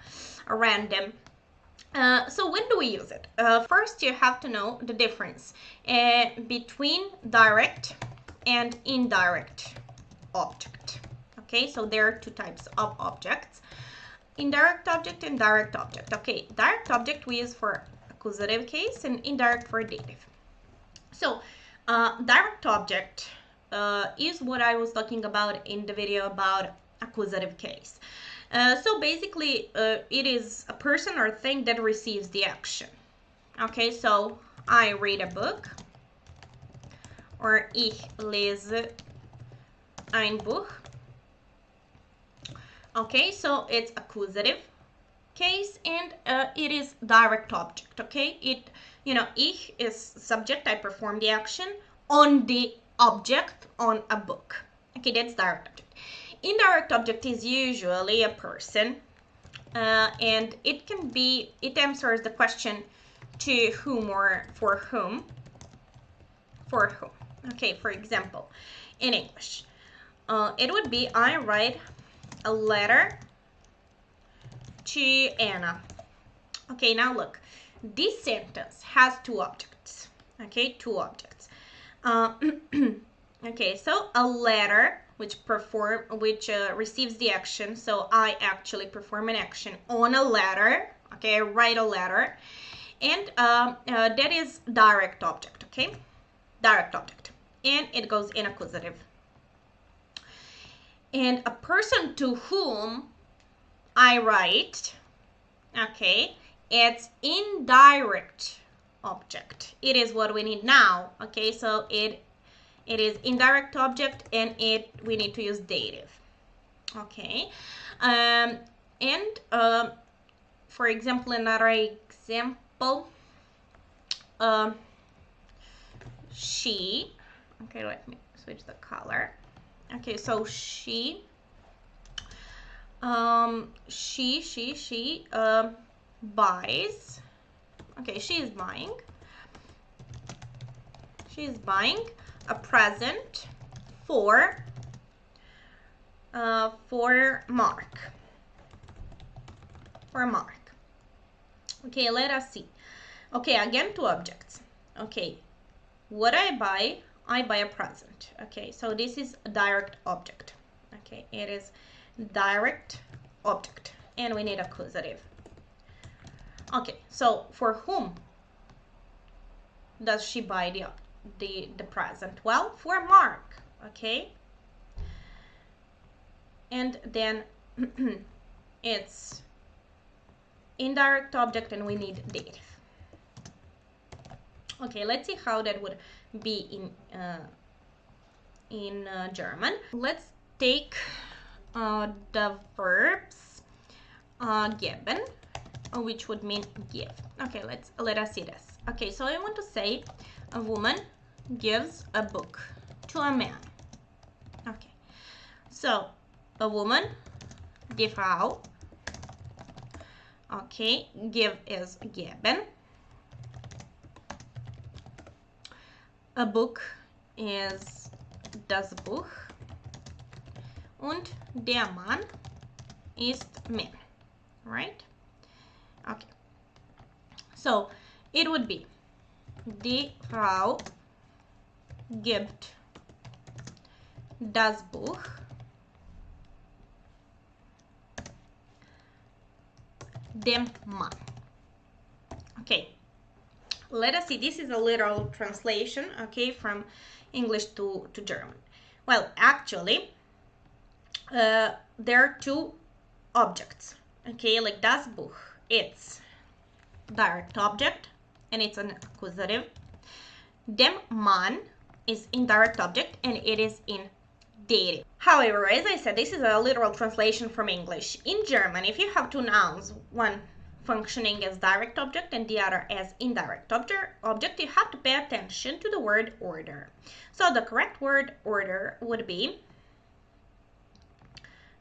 random. So when do we use it? First, you have to know the difference between direct and indirect object. Okay, so there are two types of objects: indirect object and direct object. Okay, direct object we use for accusative case and indirect for dative. So direct object is what I was talking about in the video about accusative case. So basically, it is a person or thing that receives the action. Okay, so I read a book, or ich lese ein Buch. Okay, so it's accusative case, and it is direct object. Okay, it, you know, ich is subject, I perform the action on the object on a book. Okay, that's direct object. Indirect object is usually a person, and it answers the question to whom or for whom. For whom. Okay, for example, in English, it would be I write a letter to Anna. Okay, now look, this sentence has two objects. Okay, two objects. Okay, so a letter which receives the action. So I actually perform an action on a letter. Okay, I write a letter, and that is direct object. Okay, direct object, and it goes in accusative. And a person to whom I write, okay, it's indirect object. It is what we need now. Okay, so it is indirect object, and we need to use dative. Okay, for example, another example, she. Okay, let me switch the color. Okay, so she buys. Okay, she is buying a present for Mark. Okay, let us see. Okay, again, two objects. Okay, what I buy a present. Okay, so this is a direct object. Okay, it is direct object. and we need accusative. Okay, so for whom does she buy the present? Well, for Mark, okay? And then it's indirect object and we need dative. Okay, let's see how that would be in German. Let's take the verbs geben, which would mean give. Okay, let us see this. Okay, so I want to say a woman gives a book to a man. Okay, so a woman, die Frau. Okay, give is geben. A book is das Buch. Und der Mann ist man, right? Okay. So it would be die Frau gibt das Buch dem Mann. Okay. Let us see. This is a literal translation, okay, from English to German. Well, actually, there are two objects, okay, like das Buch, it's direct object and it's an accusative. Dem Mann is indirect object and it is in dative. However, as I said, this is a literal translation from English. In German, if you have two nouns, one functioning as direct object and the other as indirect object, you have to pay attention to the word order. So the correct word order would be,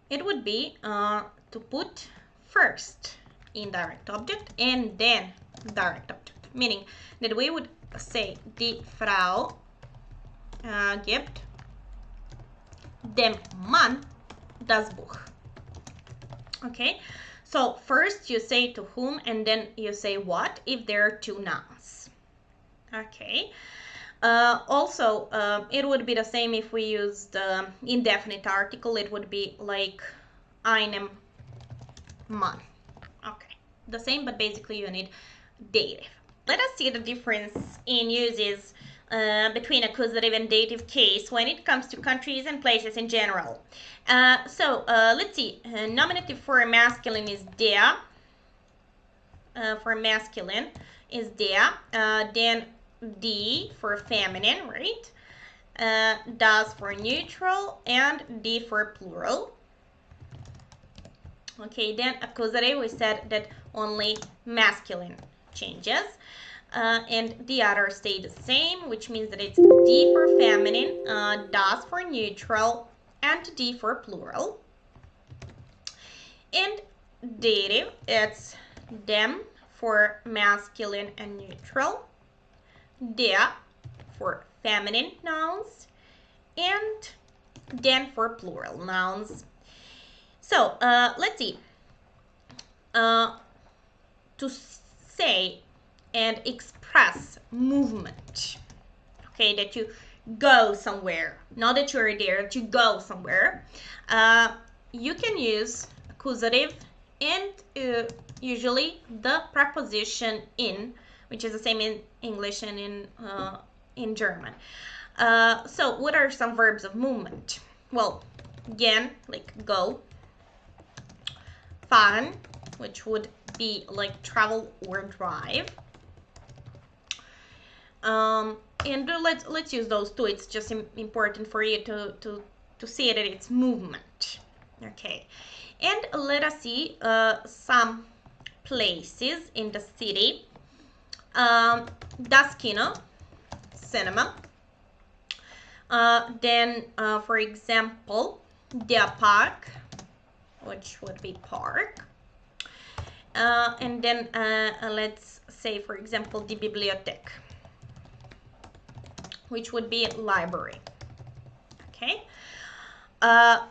to put first indirect object and then direct object, meaning that we would say die Frau gibt dem Mann das Buch. Okay, so first you say to whom and then you say what if there are two nouns. Okay, also it would be the same if we used the indefinite article. It would be like einem Mann. Okay, the same, but basically you need dative. Let us see the difference in uses between accusative and dative case when it comes to countries and places in general. So let's see. Nominative for masculine is der. For masculine is der. Then die for feminine, right? Das for neutral and die for plural. Okay, then accusative, we said that only masculine changes. And the other stay the same, which means that it's die for feminine, das for neutral, and die for plural. And dative, it's dem for masculine and neutral, der for feminine nouns, and den for plural nouns. So let's see. To say and express movement, okay, that you go somewhere, not that you're there, that you go somewhere, you can use accusative and usually the preposition in, which is the same in English and in German. So what are some verbs of movement? Well, gehen, like go, fahren, which would be like travel or drive. And let's use those two. It's just important for you to see that it's movement. Okay, and let us see some places in the city. Das Kino, cinema. Then, for example, der Park, which would be park. And then let's say, for example, die Bibliothek, which would be library. Okay,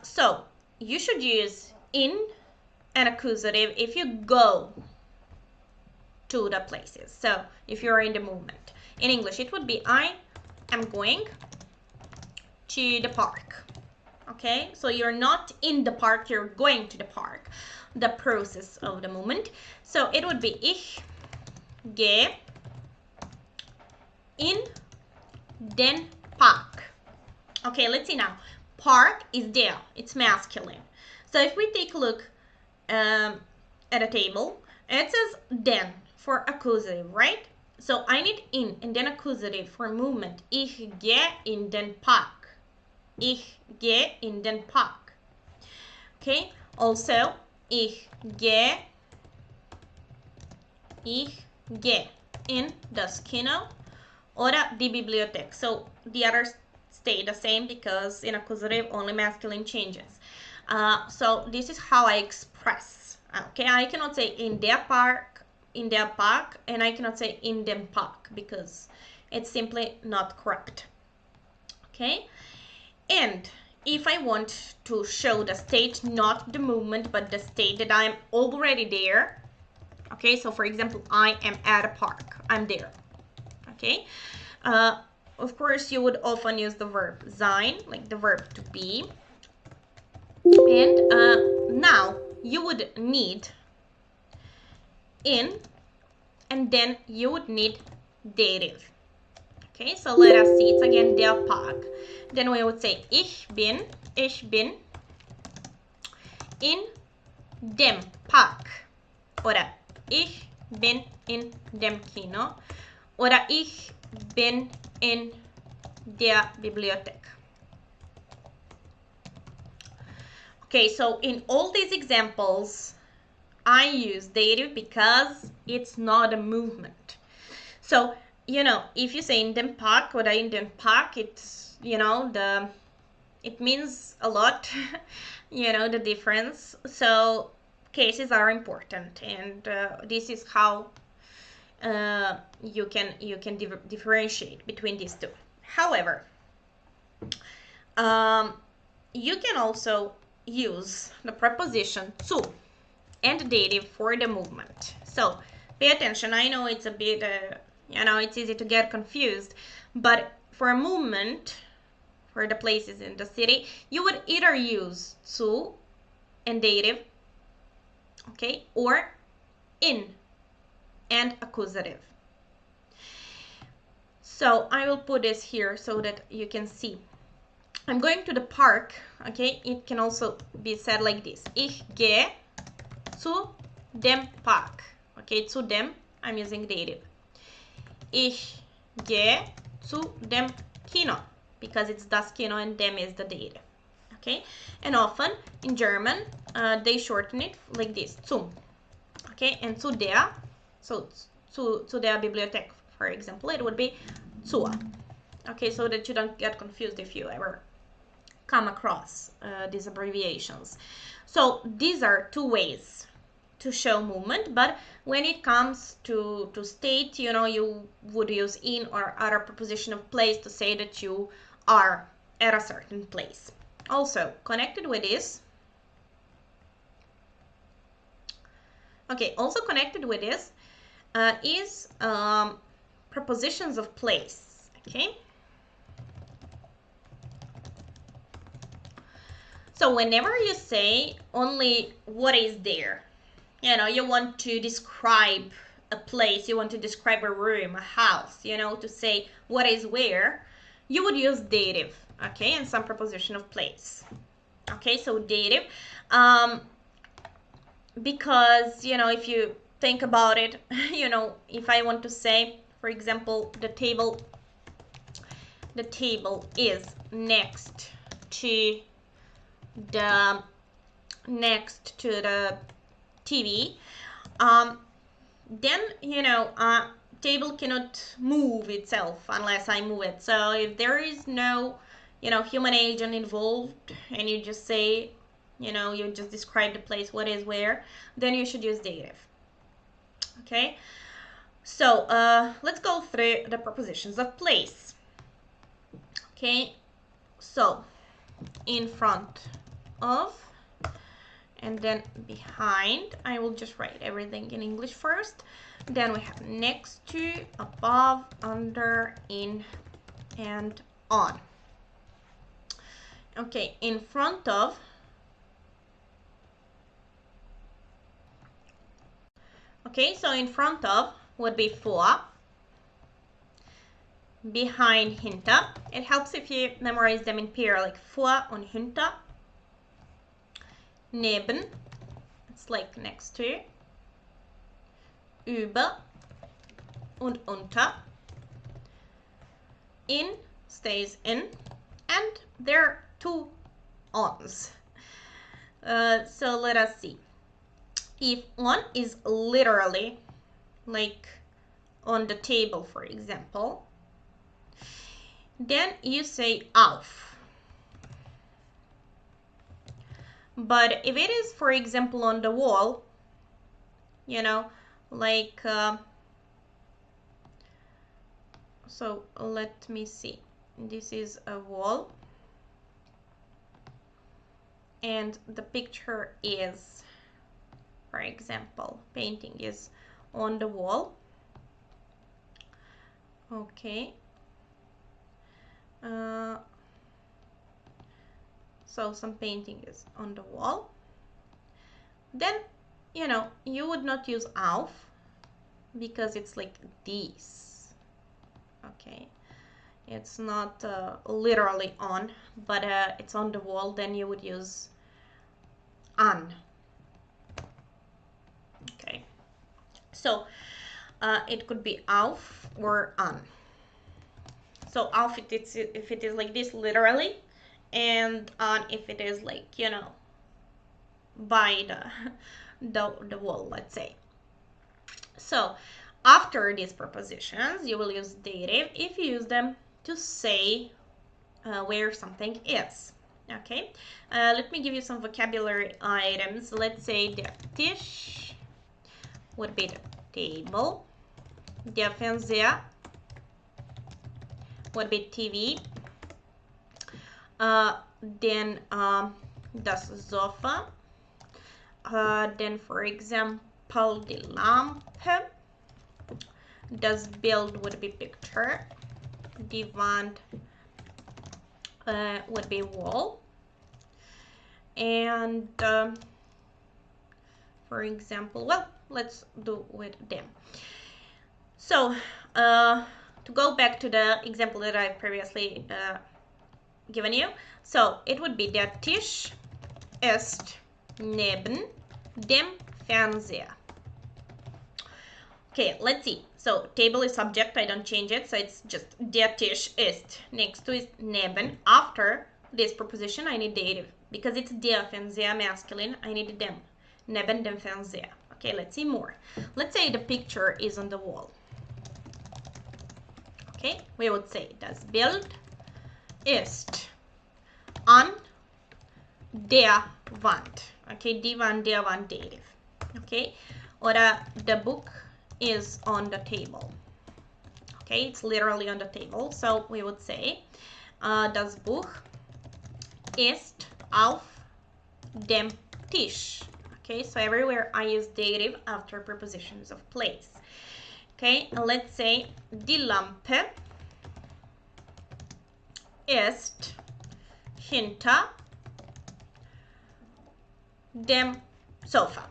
so you should use in an accusative if you go to the places. So if you're in the movement, in English it would be I am going to the park. Okay, so you're not in the park, you're going to the park. the process of the movement. So it would be ich gehe in den Park. Okay, let's see now. Park is der, it's masculine. So if we take a look at a table, it says den for accusative, right? So I need in and then accusative for movement. Ich gehe in den Park. Ich gehe in den Park. Okay, also ich gehe in das Kino oder die Bibliothek. So the others stay the same because in accusative only masculine changes. So this is how I express. Okay, I cannot say in their park, and I cannot say in them park because it's simply not correct. Okay, and if I want to show the state, not the movement, but the state that I'm already there. Okay, so for example, I am at a park. I'm there. Okay, of course, you would often use the verb sein, like the verb to be. And now you would need in, and then you would need dative. Okay, so let us see. It's again der Park. Then we would say ich bin in dem Park. Oder ich bin in dem Kino. Oder ich bin in der Bibliothek. Okay, so in all these examples, I use dative because it's not a movement. So, you know, if you say in den Park or in den Park, it's, you know, it means a lot, you know, the difference. So cases are important, and this is how you can differentiate between these two. However, you can also use the preposition zu and dative for the movement. So pay attention. I know it's a bit, you know, it's easy to get confused, but for a movement, for the places in the city, you would either use zu and dative, okay, or in and accusative. So I will put this here so that you can see. I'm going to the park, okay? It can also be said like this. Ich gehe zu dem Park. Okay, zu dem, I'm using dative. Ich gehe zu dem Kino because it's das Kino and dem is the dative. Okay, and often in German they shorten it like this, zum. Okay, and zu der, so zu der Bibliothek, for example, it would be zur. Okay, so that you don't get confused if you ever come across these abbreviations. So these are two ways to show movement, but when it comes to state, you know, you would use in or other preposition of place to say that you are at a certain place. Also connected with this, is prepositions of place. Okay, so whenever you say only what is there, you know, you want to describe a place, you want to describe a room, a house, you know, to say what is where, you would use dative, okay, and some preposition of place. Okay, so dative, because, you know, if you think about it, you know, if I want to say, for example, the table is next to the TV, then, you know, table cannot move itself unless I move it. So if there is no, you know, human agent involved, and you just say, you know, you just describe the place, what is where, then you should use dative. Okay, so let's go through the prepositions of place. Okay, so in front of, and then behind. I will just write everything in English first. Then we have next to, above, under, in, and on. Okay, in front of, Okay, so in front of would be vor, behind hinter. It helps if you memorize them in pair, like vor und hinter. Neben, it's like next to. Über und unter. In stays in, and there are two ons. So let us see. If on is literally like on the table, for example, then you say auf. But if it is, for example, on the wall, you know, like, so let me see. This is a wall. And the picture is, for example, painting is on the wall. Okay. So some painting is on the wall. Then, you know, you would not use auf because it's like this. Okay. It's not literally on, but it's on the wall. Then you would use an. Okay. So it could be auf or an. So auf if it is like this literally, and on if it is like, you know, by the wall, let's say. So after these prepositions, you will use dative if you use them to say where something is. Okay, let me give you some vocabulary items. Let's say der Tisch would be the table. Der Fernseher would be TV. Then das Sofa. Then, for example, die Lampe. Das Bild would be picture. Die Wand would be wall. And for example, well, let's do with them. So to go back to the example that I previously given you, so it would be der Tisch ist neben dem Fernseher. Okay, let's see. So table is subject, I don't change it, so it's just der Tisch ist. Next to is neben. After this preposition, I need dative because it's der Fernseher masculine. I need dem. Neben dem Fernseher. Okay, let's see more. Let's say the picture is on the wall. Okay, we would say das Bild ist an der Wand. Okay, die Wand, der Wand, dative. Okay, oder the book is on the table. Okay, it's literally on the table. So we would say das Buch ist auf dem Tisch. Okay, so everywhere I use dative after prepositions of place. Okay, let's say die Lampe ist hinter dem Sofa.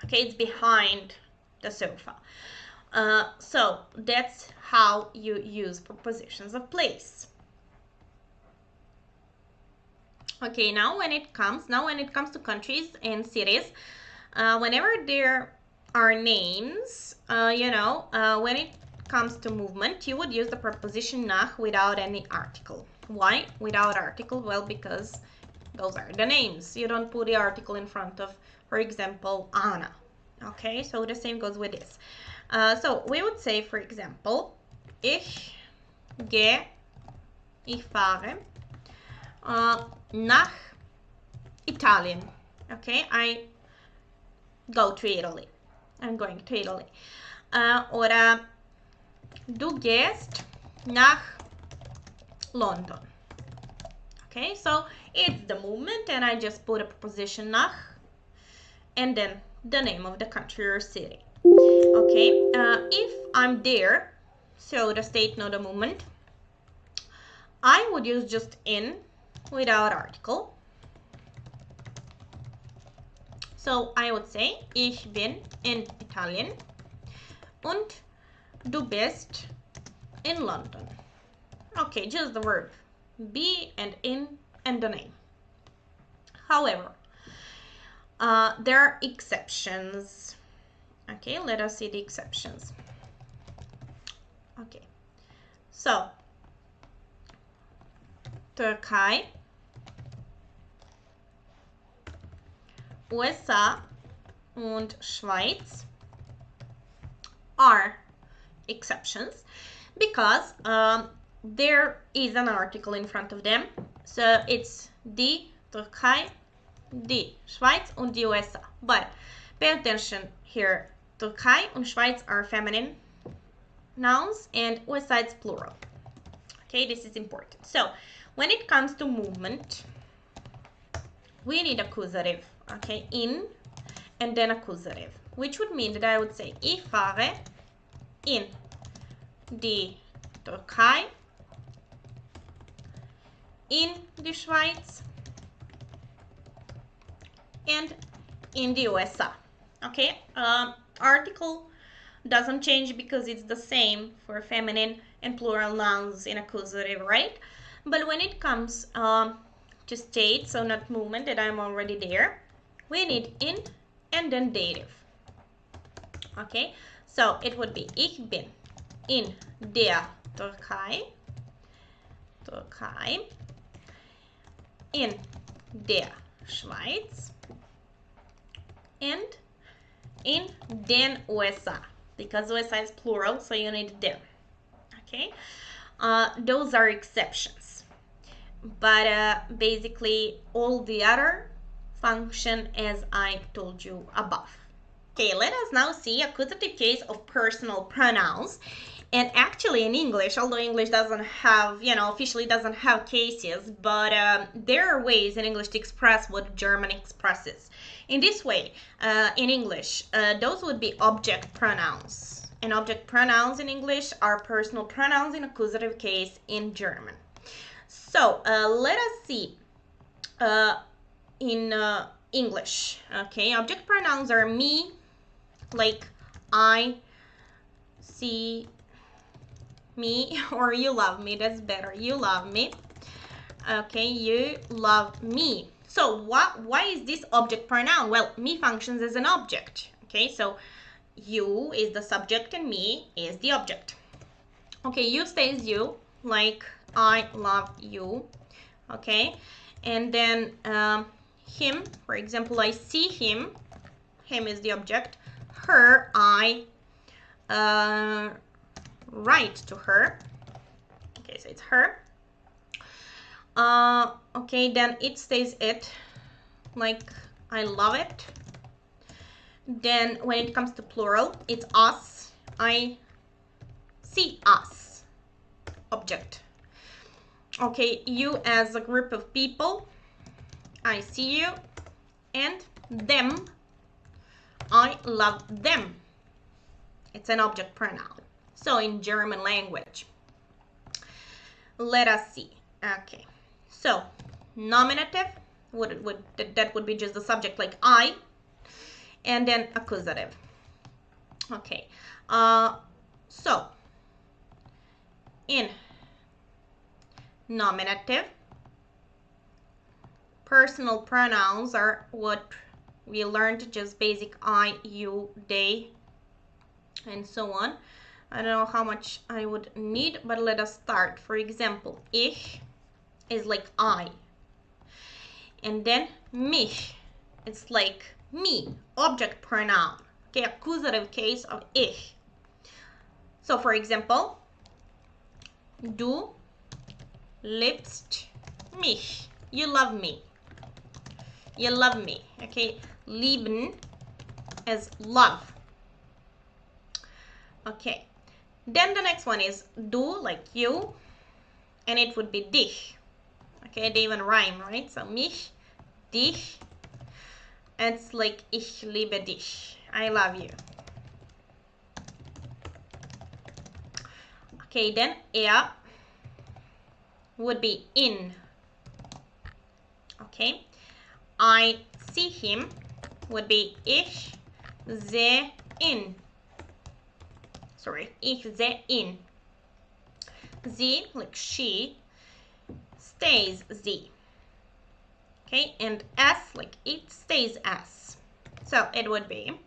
Okay, it's behind the sofa. So that's how you use prepositions of place. Okay, now when it comes to countries and cities, whenever there are names, you know, when it comes to movement, you would use the preposition nach without any article. Why without article? Well, because those are the names. You don't put the article in front of, for example, Anna. Okay, so the same goes with this. So we would say, for example, ich fahre nach Italien. Okay, I go to Italy. I'm going to Italy. Oder du gehst nach London. Okay, so it's the movement and I just put a preposition nach and then the name of the country or city. Okay, if I'm there, so the state, not the movement, I would use just in without article. So I would say, ich bin in Italien und du bist in London. Okay, just the verb be and in and the name. However, there are exceptions. Okay, let us see the exceptions. Okay, so Türkei, USA und Schweiz are exceptions because there is an article in front of them. So it's die Türkei, die Schweiz und die USA. But pay attention here. Türkei und Schweiz are feminine nouns and USA is plural. Okay, this is important. So when it comes to movement, we need accusative. Okay, in and then accusative, which would mean that I would say ich fahre in die Türkei, in die Schweiz, and in the USA. Okay, article doesn't change because it's the same for feminine and plural nouns in accusative, right? But when it comes to state, so not movement, that I'm already there, we need in and then dative. Okay, so it would be ich bin in der Türkei, in der Schweiz, and in den USA, because USA is plural, so you need den. Okay, those are exceptions, but basically all the other function as I told you above. Okay, let us now see accusative case of personal pronouns. And actually in English, although English doesn't have, officially doesn't have cases, but there are ways in English to express what German expresses. In this way, in English, those would be object pronouns. And object pronouns in English are personal pronouns in accusative case in German. So let us see in English. Okay, object pronouns are me, like I, see, me, or you love me. That's better. You love me. Okay, you love me. So why is this object pronoun? Well, me functions as an object. Okay, so you is the subject and me is the object. Okay, you stays you, like I love you. Okay, and then him, for example, I see him. Him is the object. Her, I write to her. Okay, so it's her. Okay, then it stays it, like I love it. Then when it comes to plural, it's us. I see us, object. Okay, you as a group of people. I see you. And them, I love them. It's an object pronoun. So in German language, let us see. Okay, so nominative that would be just the subject, like I, and then accusative. Okay, so in nominative, personal pronouns are what we learned, just basic I, you, they, and so on. I don't know how much I would need, but let us start. For example, ich is like I. And then mich, it's like me, object pronoun. Okay, accusative case of ich. So for example, du liebst mich. You love me. You love me. Okay, lieben as love. Okay, then the next one is du, like you, and it would be dich. Okay, they even rhyme, right? So mich, dich, and it's like ich liebe dich. I love you. Okay, then er would be in. Okay, I see him. would be ich sehe ihn. Sorry, ich sehe ihn. Sie, like she, stays sie. Okay, and s, like it stays s. So it would be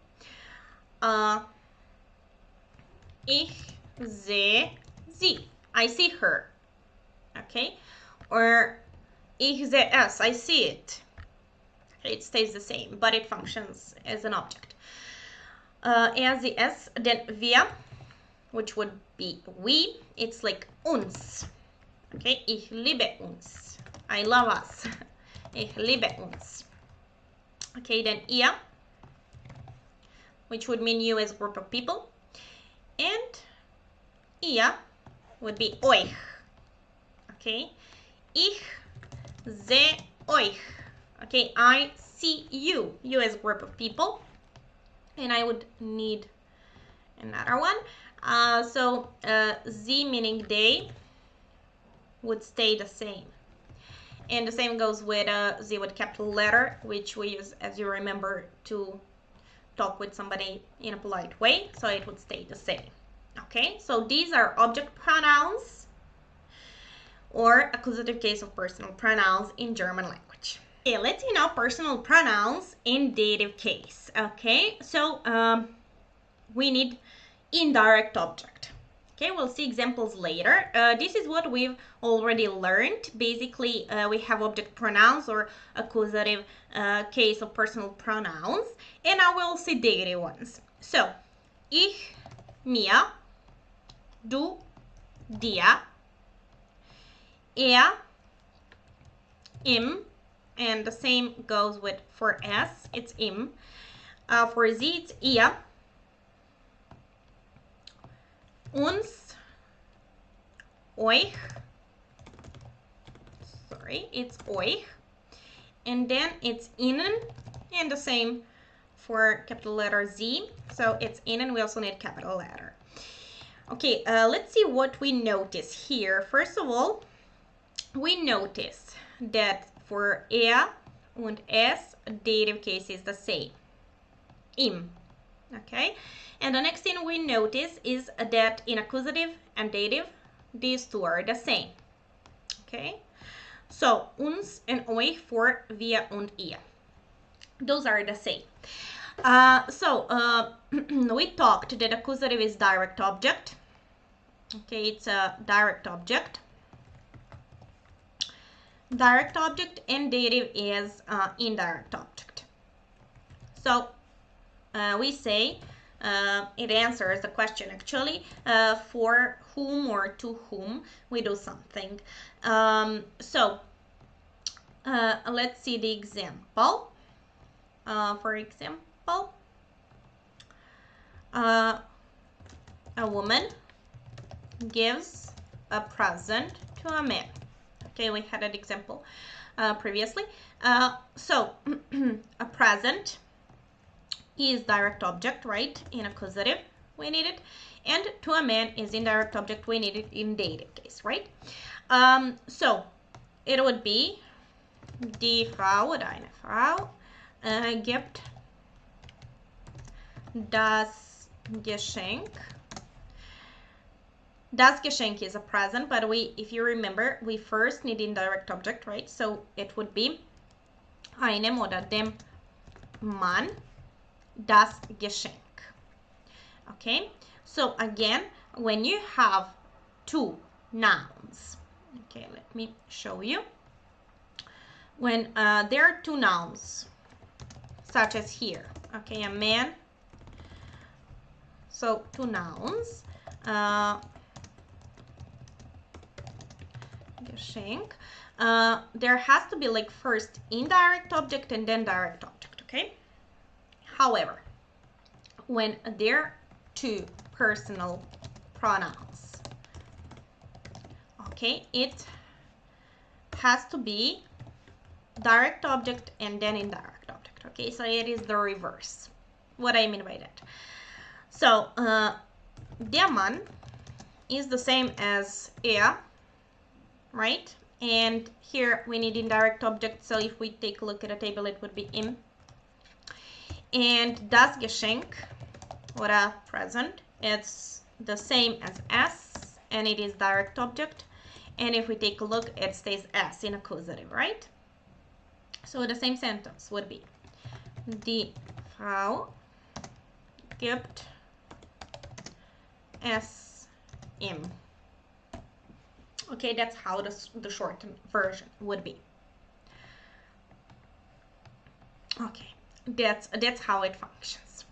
ich sehe sie. I see her. Okay, or ich sehe es. I see it. It stays the same, but it functions as an object. As the s, then wir, which would be we, it's like uns. Okay, ich liebe uns. I love us. Ich liebe uns. Okay, then ihr, which would mean you as a group of people. And ihr would be euch. Okay, ich sehe euch. Okay, I see you, you as a group of people. And I would need another one. So sie meaning they would stay the same. And the same goes with sie with capital letter, which we use, as you remember, to talk with somebody in a polite way. So it would stay the same. Okay, so these are object pronouns or accusative case of personal pronouns in German language. Okay, let's see now personal pronouns in dative case. Okay, so we need indirect object. Okay, we'll see examples later. This is what we've already learned. Basically, we have object pronouns or accusative case of personal pronouns, and now we'll see dative ones. So, ich, mir, du, dir, er, im, and the same goes with for s, it's im. For sie, it's ihr. Uns, euch, sorry, it's euch. And then it's ihnen, and the same for capital letter Z. So it's ihnen, we also need capital letter. Okay, let's see what we notice here. First of all, we notice that for er and s, dative case is the same. Im. Okay, and the next thing we notice is that in accusative and dative, these two are the same. Okay, so uns and euch for wir und ihr. Those are the same. We talked that accusative is direct object. Okay, it's a direct object. Direct object, and dative is indirect object. So we say it answers the question actually for whom or to whom we do something. Let's see the example. For example, a woman gives a present to a man. Okay, we had an example previously. A present is direct object, right? In accusative, we need it. And to a man is indirect object, we need it in dative case, right? So it would be die Frau oder eine Frau gibt das Geschenk. Das Geschenk is a present, but if you remember, we first need indirect object, right? So it would be einem oder dem Mann das Geschenk. Okay, so again, when you have two nouns, okay, let me show you. When there are two nouns, such as here, okay, a man, so two nouns, Geschenk, there has to be like first indirect object and then direct object, okay? However, when there are two personal pronouns, okay, it has to be direct object and then indirect object, okay? So it is the reverse. What I mean by that? So, der Mann is the same as er, right? And here we need indirect object, so if we take a look at a table, it would be im. And das Geschenk, or a present, it's the same as S, and it is direct object. And if we take a look, it stays S in accusative, right? So the same sentence would be: Die Frau gibt es ihm. Okay, that's how the short version would be. Okay, that's how it functions.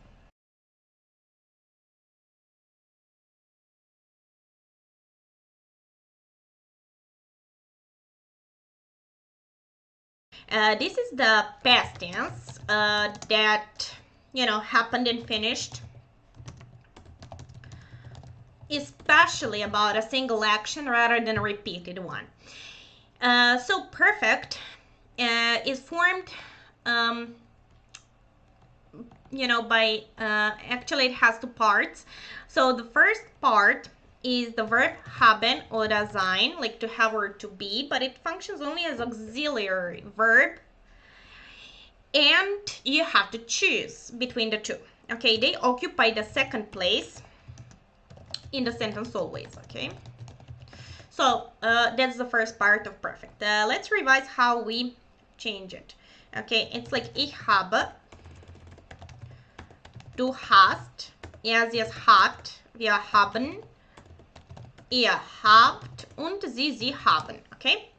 This is the past tense that, you know, happened and finished, especially about a single action rather than a repeated one. So perfect is formed, you know, by, actually it has two parts. So the first part is the verb haben oder sein, like to have or to be, but it functions only as auxiliary verb, and you have to choose between the two. Okay, they occupy the second place in the sentence always. Okay, so that's the first part of perfect. Let's revise how we change it. Okay, it's like ich habe, du hast, er sie es hat, wir haben, ihr habt, und sie haben. Okay,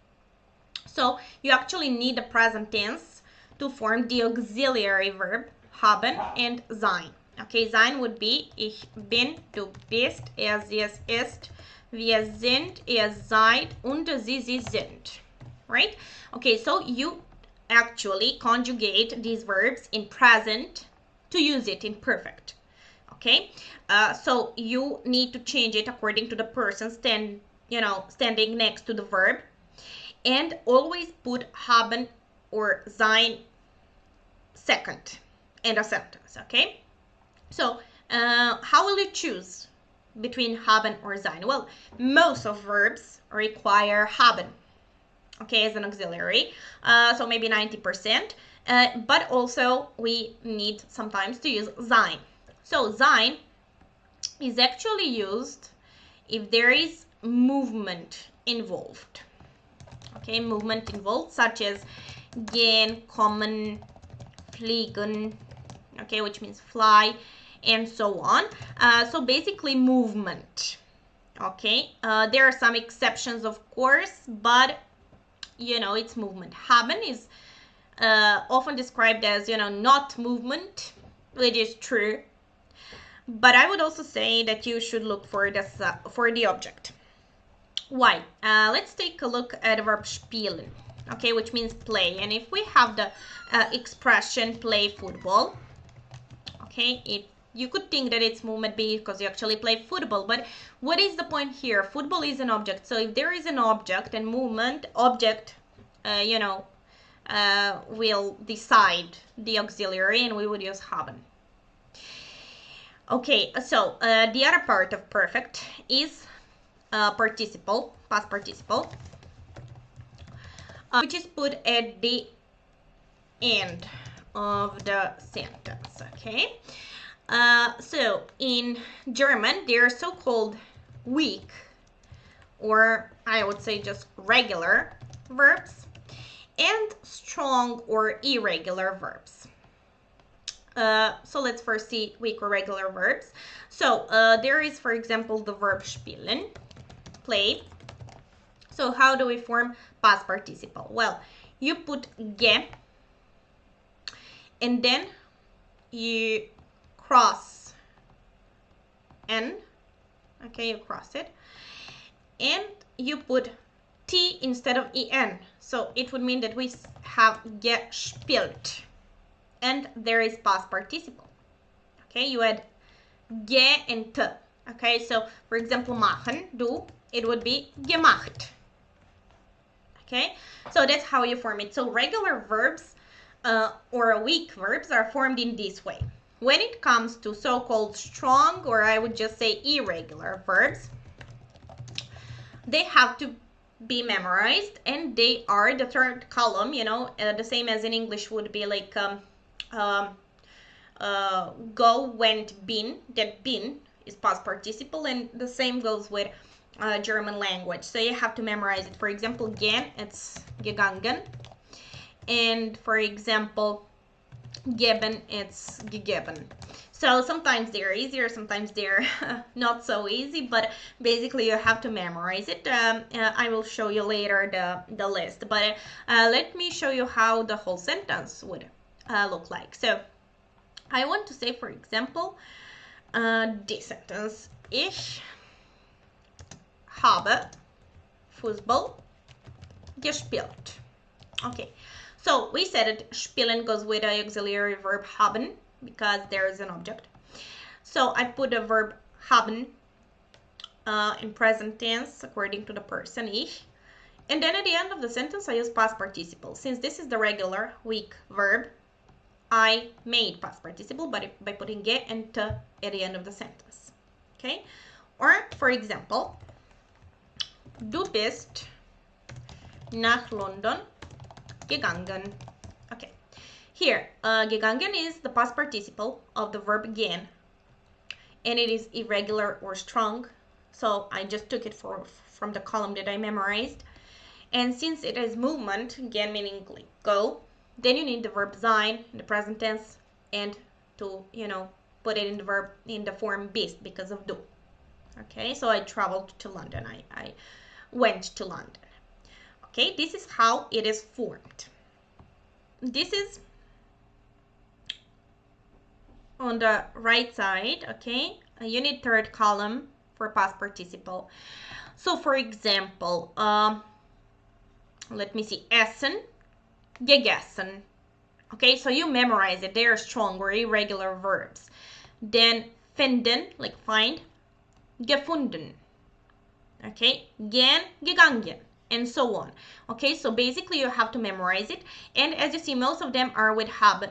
so you actually need the present tense to form the auxiliary verb haben and sein. Okay, sein would be ich bin, du bist, sie es ist, wir sind, ihr seid, und sie sind. Right? Okay, so you actually conjugate these verbs in present to use it in perfect. Okay, so you need to change it according to the person standing next to the verb, and always put haben or sein second in a sentence. Okay, so how will you choose between haben or sein? Well, most of verbs require haben, okay, as an auxiliary, so maybe 90%, but also we need sometimes to use sein. So sein is actually used if there is movement involved. Okay, movement involved, such as gehen, kommen, fliegen, okay, which means fly, and so on. So basically movement. Okay, there are some exceptions, of course, but you know, it's movement. Haben is often described as, you know, not movement, which is true. But I would also say that you should look for this for the object. Why? Let's take a look at the verb spielen, okay, which means play. And if we have the expression play football, okay, you could think that it's movement because you actually play football, but what is the point here? Football is an object, so if there is an object and movement, object, you know, will decide the auxiliary, and we would use haben. Okay, so the other part of perfect is participle, past participle, which is put at the end of the sentence. Okay, so in German they are so-called weak, or I would say just regular verbs, and strong or irregular verbs. So let's first see weak or regular verbs. So there is, for example, the verb spielen, play. So how do we form past participle? Well, you put ge, and then you cross n, okay, you cross it, and you put t instead of en. So it would mean that we have gespielt, and there is past participle. Okay, you add ge and t. Okay, so for example, machen, do, it would be gemacht. Okay, so that's how you form it. So regular verbs or weak verbs are formed in this way. When it comes to so-called strong, or I would just say irregular verbs, they have to be memorized, and they are the third column, you know, the same as in English would be like go, went, been. That been is past participle, and the same goes with German language. So you have to memorize it. For example, gehen, it's gegangen. And for example, geben, it's gegeben. So sometimes they're easier, sometimes they're not so easy, but basically you have to memorize it. I will show you later the list, but let me show you how the whole sentence would look like. So I want to say, for example, this sentence: Ich habe Fußball gespielt. Okay, so we said it, spielen goes with the auxiliary verb haben because there is an object. So I put the verb haben in present tense according to the person, ich. And then at the end of the sentence, I use past participle. Since this is the regular weak verb, I made past participle by putting ge and te at the end of the sentence. Okay? Or, for example, du bist nach London gegangen. Okay. Here, gegangen is the past participle of the verb gehen, and it is irregular or strong. So I just took it from the column that I memorized. And since it is movement, gehen meaning like go, then you need the verb sein in the present tense and to, put it in the verb in the form bist because of du. Okay, so I traveled to London. I went to London. Okay, this is how it is formed. This is on the right side, okay? You need third column for past participle. So for example, let me see, essen, gegessen. Okay, so you memorize it. They are strong or irregular verbs. Then finden, like find, gefunden. Okay, gehen, gegangen, and so on. Okay, so basically you have to memorize it. And as you see, most of them are with haben.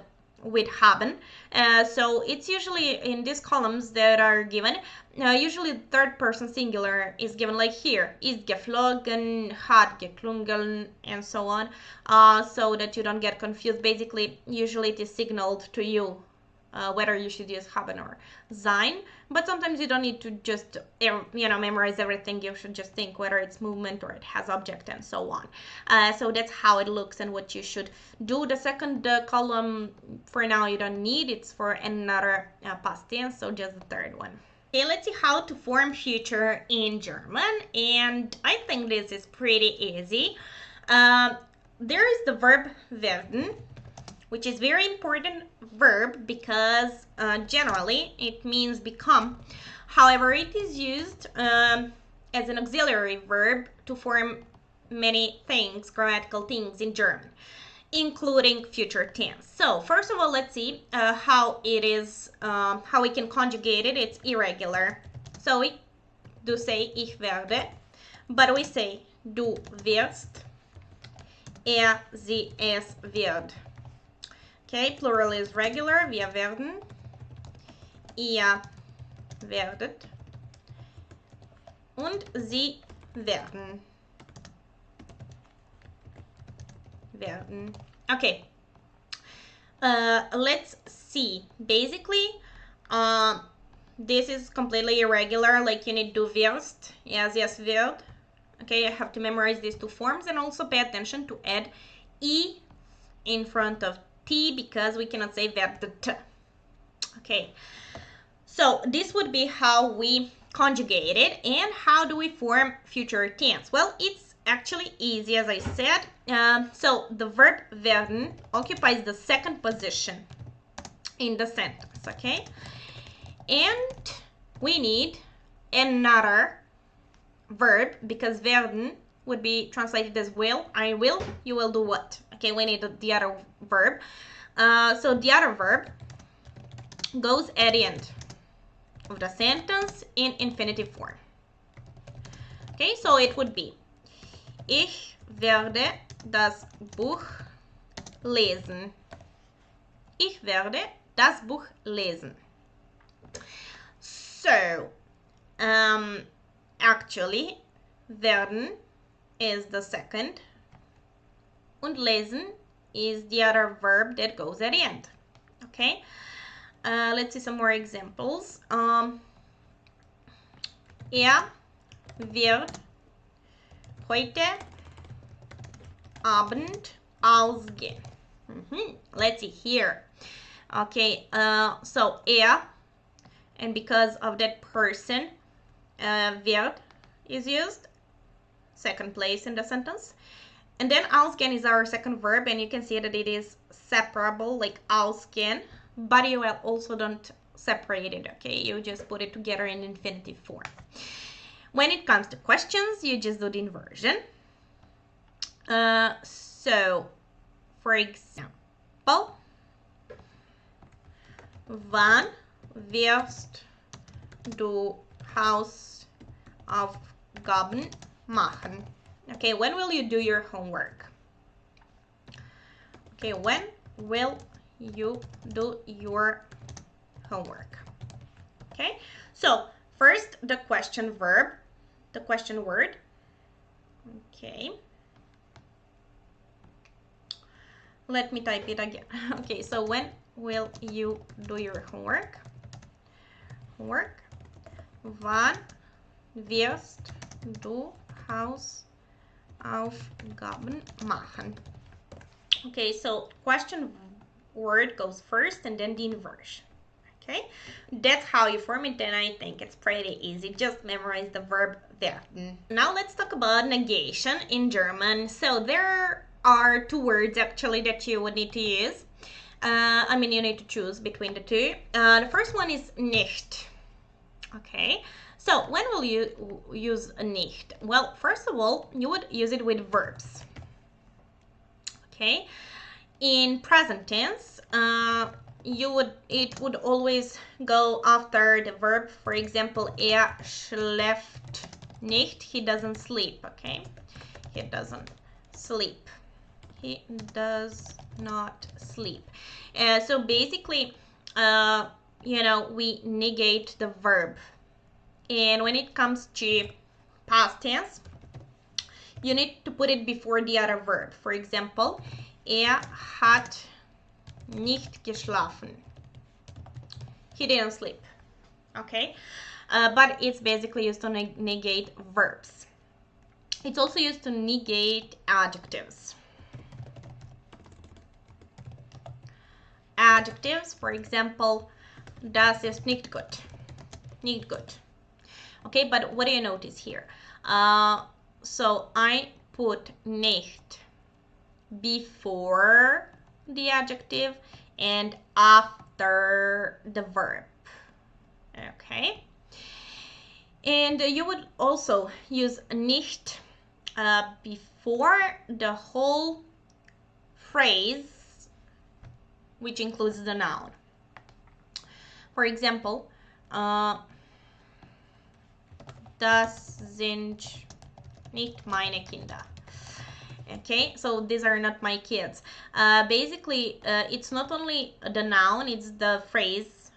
So it's usually in these columns that are given, usually the third person singular is given, like here, ist geflogen, hat geklungen, and so on, so that you don't get confused. Basically, usually it is signaled to you whether you should use haben or sein, but sometimes you don't need to just memorize everything. You should just think whether it's movement or it has object and so on. So that's how it looks and what you should do. The second column for now you don't need, it's for another past tense, so just the third one. Okay, let's see how to form future in German, and I think this is pretty easy. There is the verb werden, which is very important verb because generally it means become. However, it is used as an auxiliary verb to form many things, grammatical things in German, including future tense. So first of all, let's see how it is, how we can conjugate it. It's irregular. So we do say ich werde, but we say du wirst, sie, es wird. Okay, plural is regular, wir werden, ihr werdet und sie werden. Okay, let's see. Basically, this is completely irregular, like you need du wirst, yes, wird. Okay, you have to memorize these two forms and also pay attention to add e in front of t because we cannot say werdet. Okay, so this would be how we conjugate it. And how do we form future tense? Well, it's actually easy, as I said. So the verb werden occupies the second position in the sentence, okay? And we need another verb because werden would be translated as will. I will, you will do what? Okay, we need the other verb. So the other verb goes at the end of the sentence in infinitive form. Okay, so it would be ich werde das Buch lesen. Ich werde das Buch lesen. So, actually, werden is the second, and lesen is the other verb that goes at the end. Okay, Let's see some more examples. Wird heute Abend ausgehen. Let's see here. Okay, so and because of that person, wird is used, second place in the sentence. And then ausgehen is our second verb, and you can see that it is separable, like ausgehen, but you also don't separate it, okay? You just put it together in infinitive form. When it comes to questions, you just do the inversion. So, for example, wann wirst du Hausaufgaben machen? Okay, when will you do your homework? Okay, when will you do your homework? Okay, so first the question verb, the question word. Okay, let me type it again. Okay, so when will you do your homework? Homework. Wann wirst du Hausaufgaben machen? Okay, so question word goes first and then the inversion. Okay, that's how you form it, and I think it's pretty easy. Just memorize the verb werden. Now let's talk about negation in German. So there are two words actually that you would need to use. I mean, you need to choose between the two. The first one is nicht. Okay, so when will you use nicht? Well, first of all, you would use it with verbs. Okay, in present tense, it would always go after the verb. For example, schläft nicht. He doesn't sleep. Okay, he doesn't sleep. He does not sleep. So basically, you know, we negate the verb. And when it comes to past tense, you need to put it before the other verb. For example, hat nicht geschlafen. He didn't sleep. Okay, but it's basically used to negate verbs. It's also used to negate adjectives. Adjectives, for example, das ist nicht gut. Nicht gut. Okay, but what do you notice here? So I put nicht before the adjective and after the verb. Okay, and you would also use nicht before the whole phrase, which includes the noun. For example, das sind nicht meine Kinder. Okay, so these are not my kids. Basically, it's not only the noun, it's the phrase.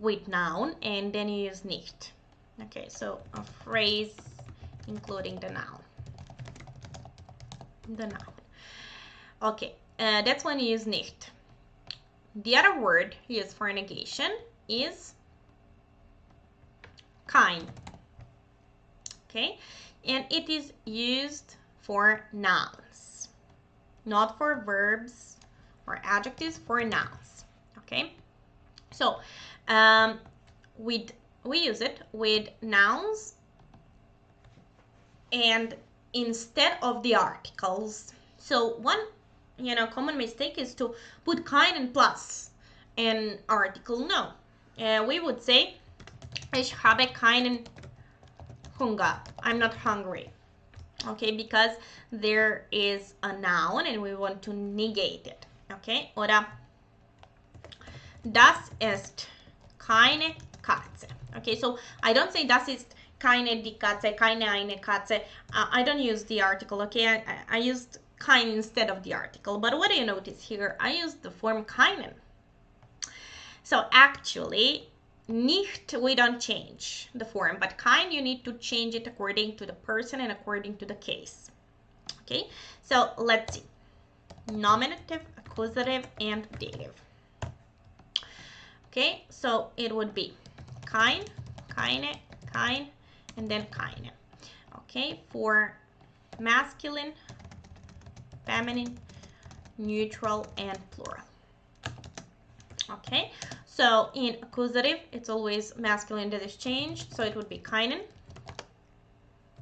With noun, and then you use nicht. Okay, so a phrase including the noun. The noun. Okay, that's when you use nicht. The other word used for negation is kein. Okay, and it is used for nouns, not for verbs or adjectives, for nouns. Okay, so we use it with nouns and instead of the articles. So one common mistake is to put kein and plus an article. No, we would say ich habe keinen Hunger. I'm not hungry. Okay, because there is a noun and we want to negate it. Okay, oder das ist keine Katze. Okay, so I don't say das ist keine die Katze, keine eine Katze. I don't use the article. Okay, I used kein instead of the article. But what do you notice here? I used the form keinen. So actually, nicht, we don't change the form, but kein, you need to change it according to the person and according to the case. Okay, so let's see. Nominative, accusative, and dative. Okay, so it would be kein, keine, kein, and then keine. Okay, for masculine, feminine, neutral, and plural. Okay, so in accusative, it's always masculine that is changed, so it would be keinen,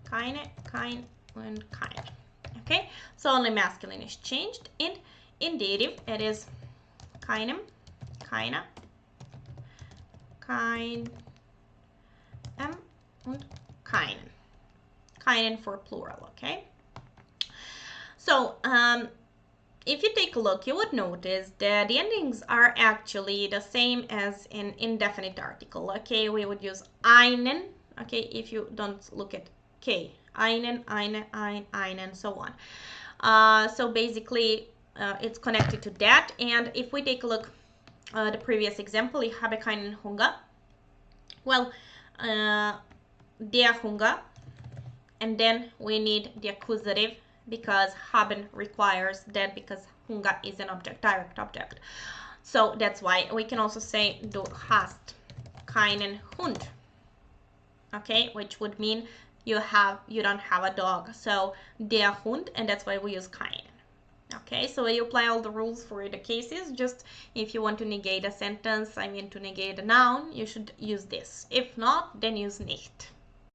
keine, kein, and kein. Okay, so only masculine is changed. In dative, it is keinem, keiner, kein, and keinen. Keinen for plural, okay? So, if you take a look, you would notice that the endings are actually the same as in indefinite article, okay? We would use einen, okay, if you don't look at K. Einen, eine, einen, so on. So basically, it's connected to that. And if we take a look at the previous example, ich habe keinen Hunger. Well, der Hunger, and then we need the accusative because haben requires that, because Hunger is an object, direct object. So that's why we can also say du hast keinen Hund. Okay, which would mean you don't have a dog. So der Hund, and that's why we use keinen. Okay, so you apply all the rules for the cases. Just if you want to negate a sentence, to negate a noun, you should use this. If not, then use nicht.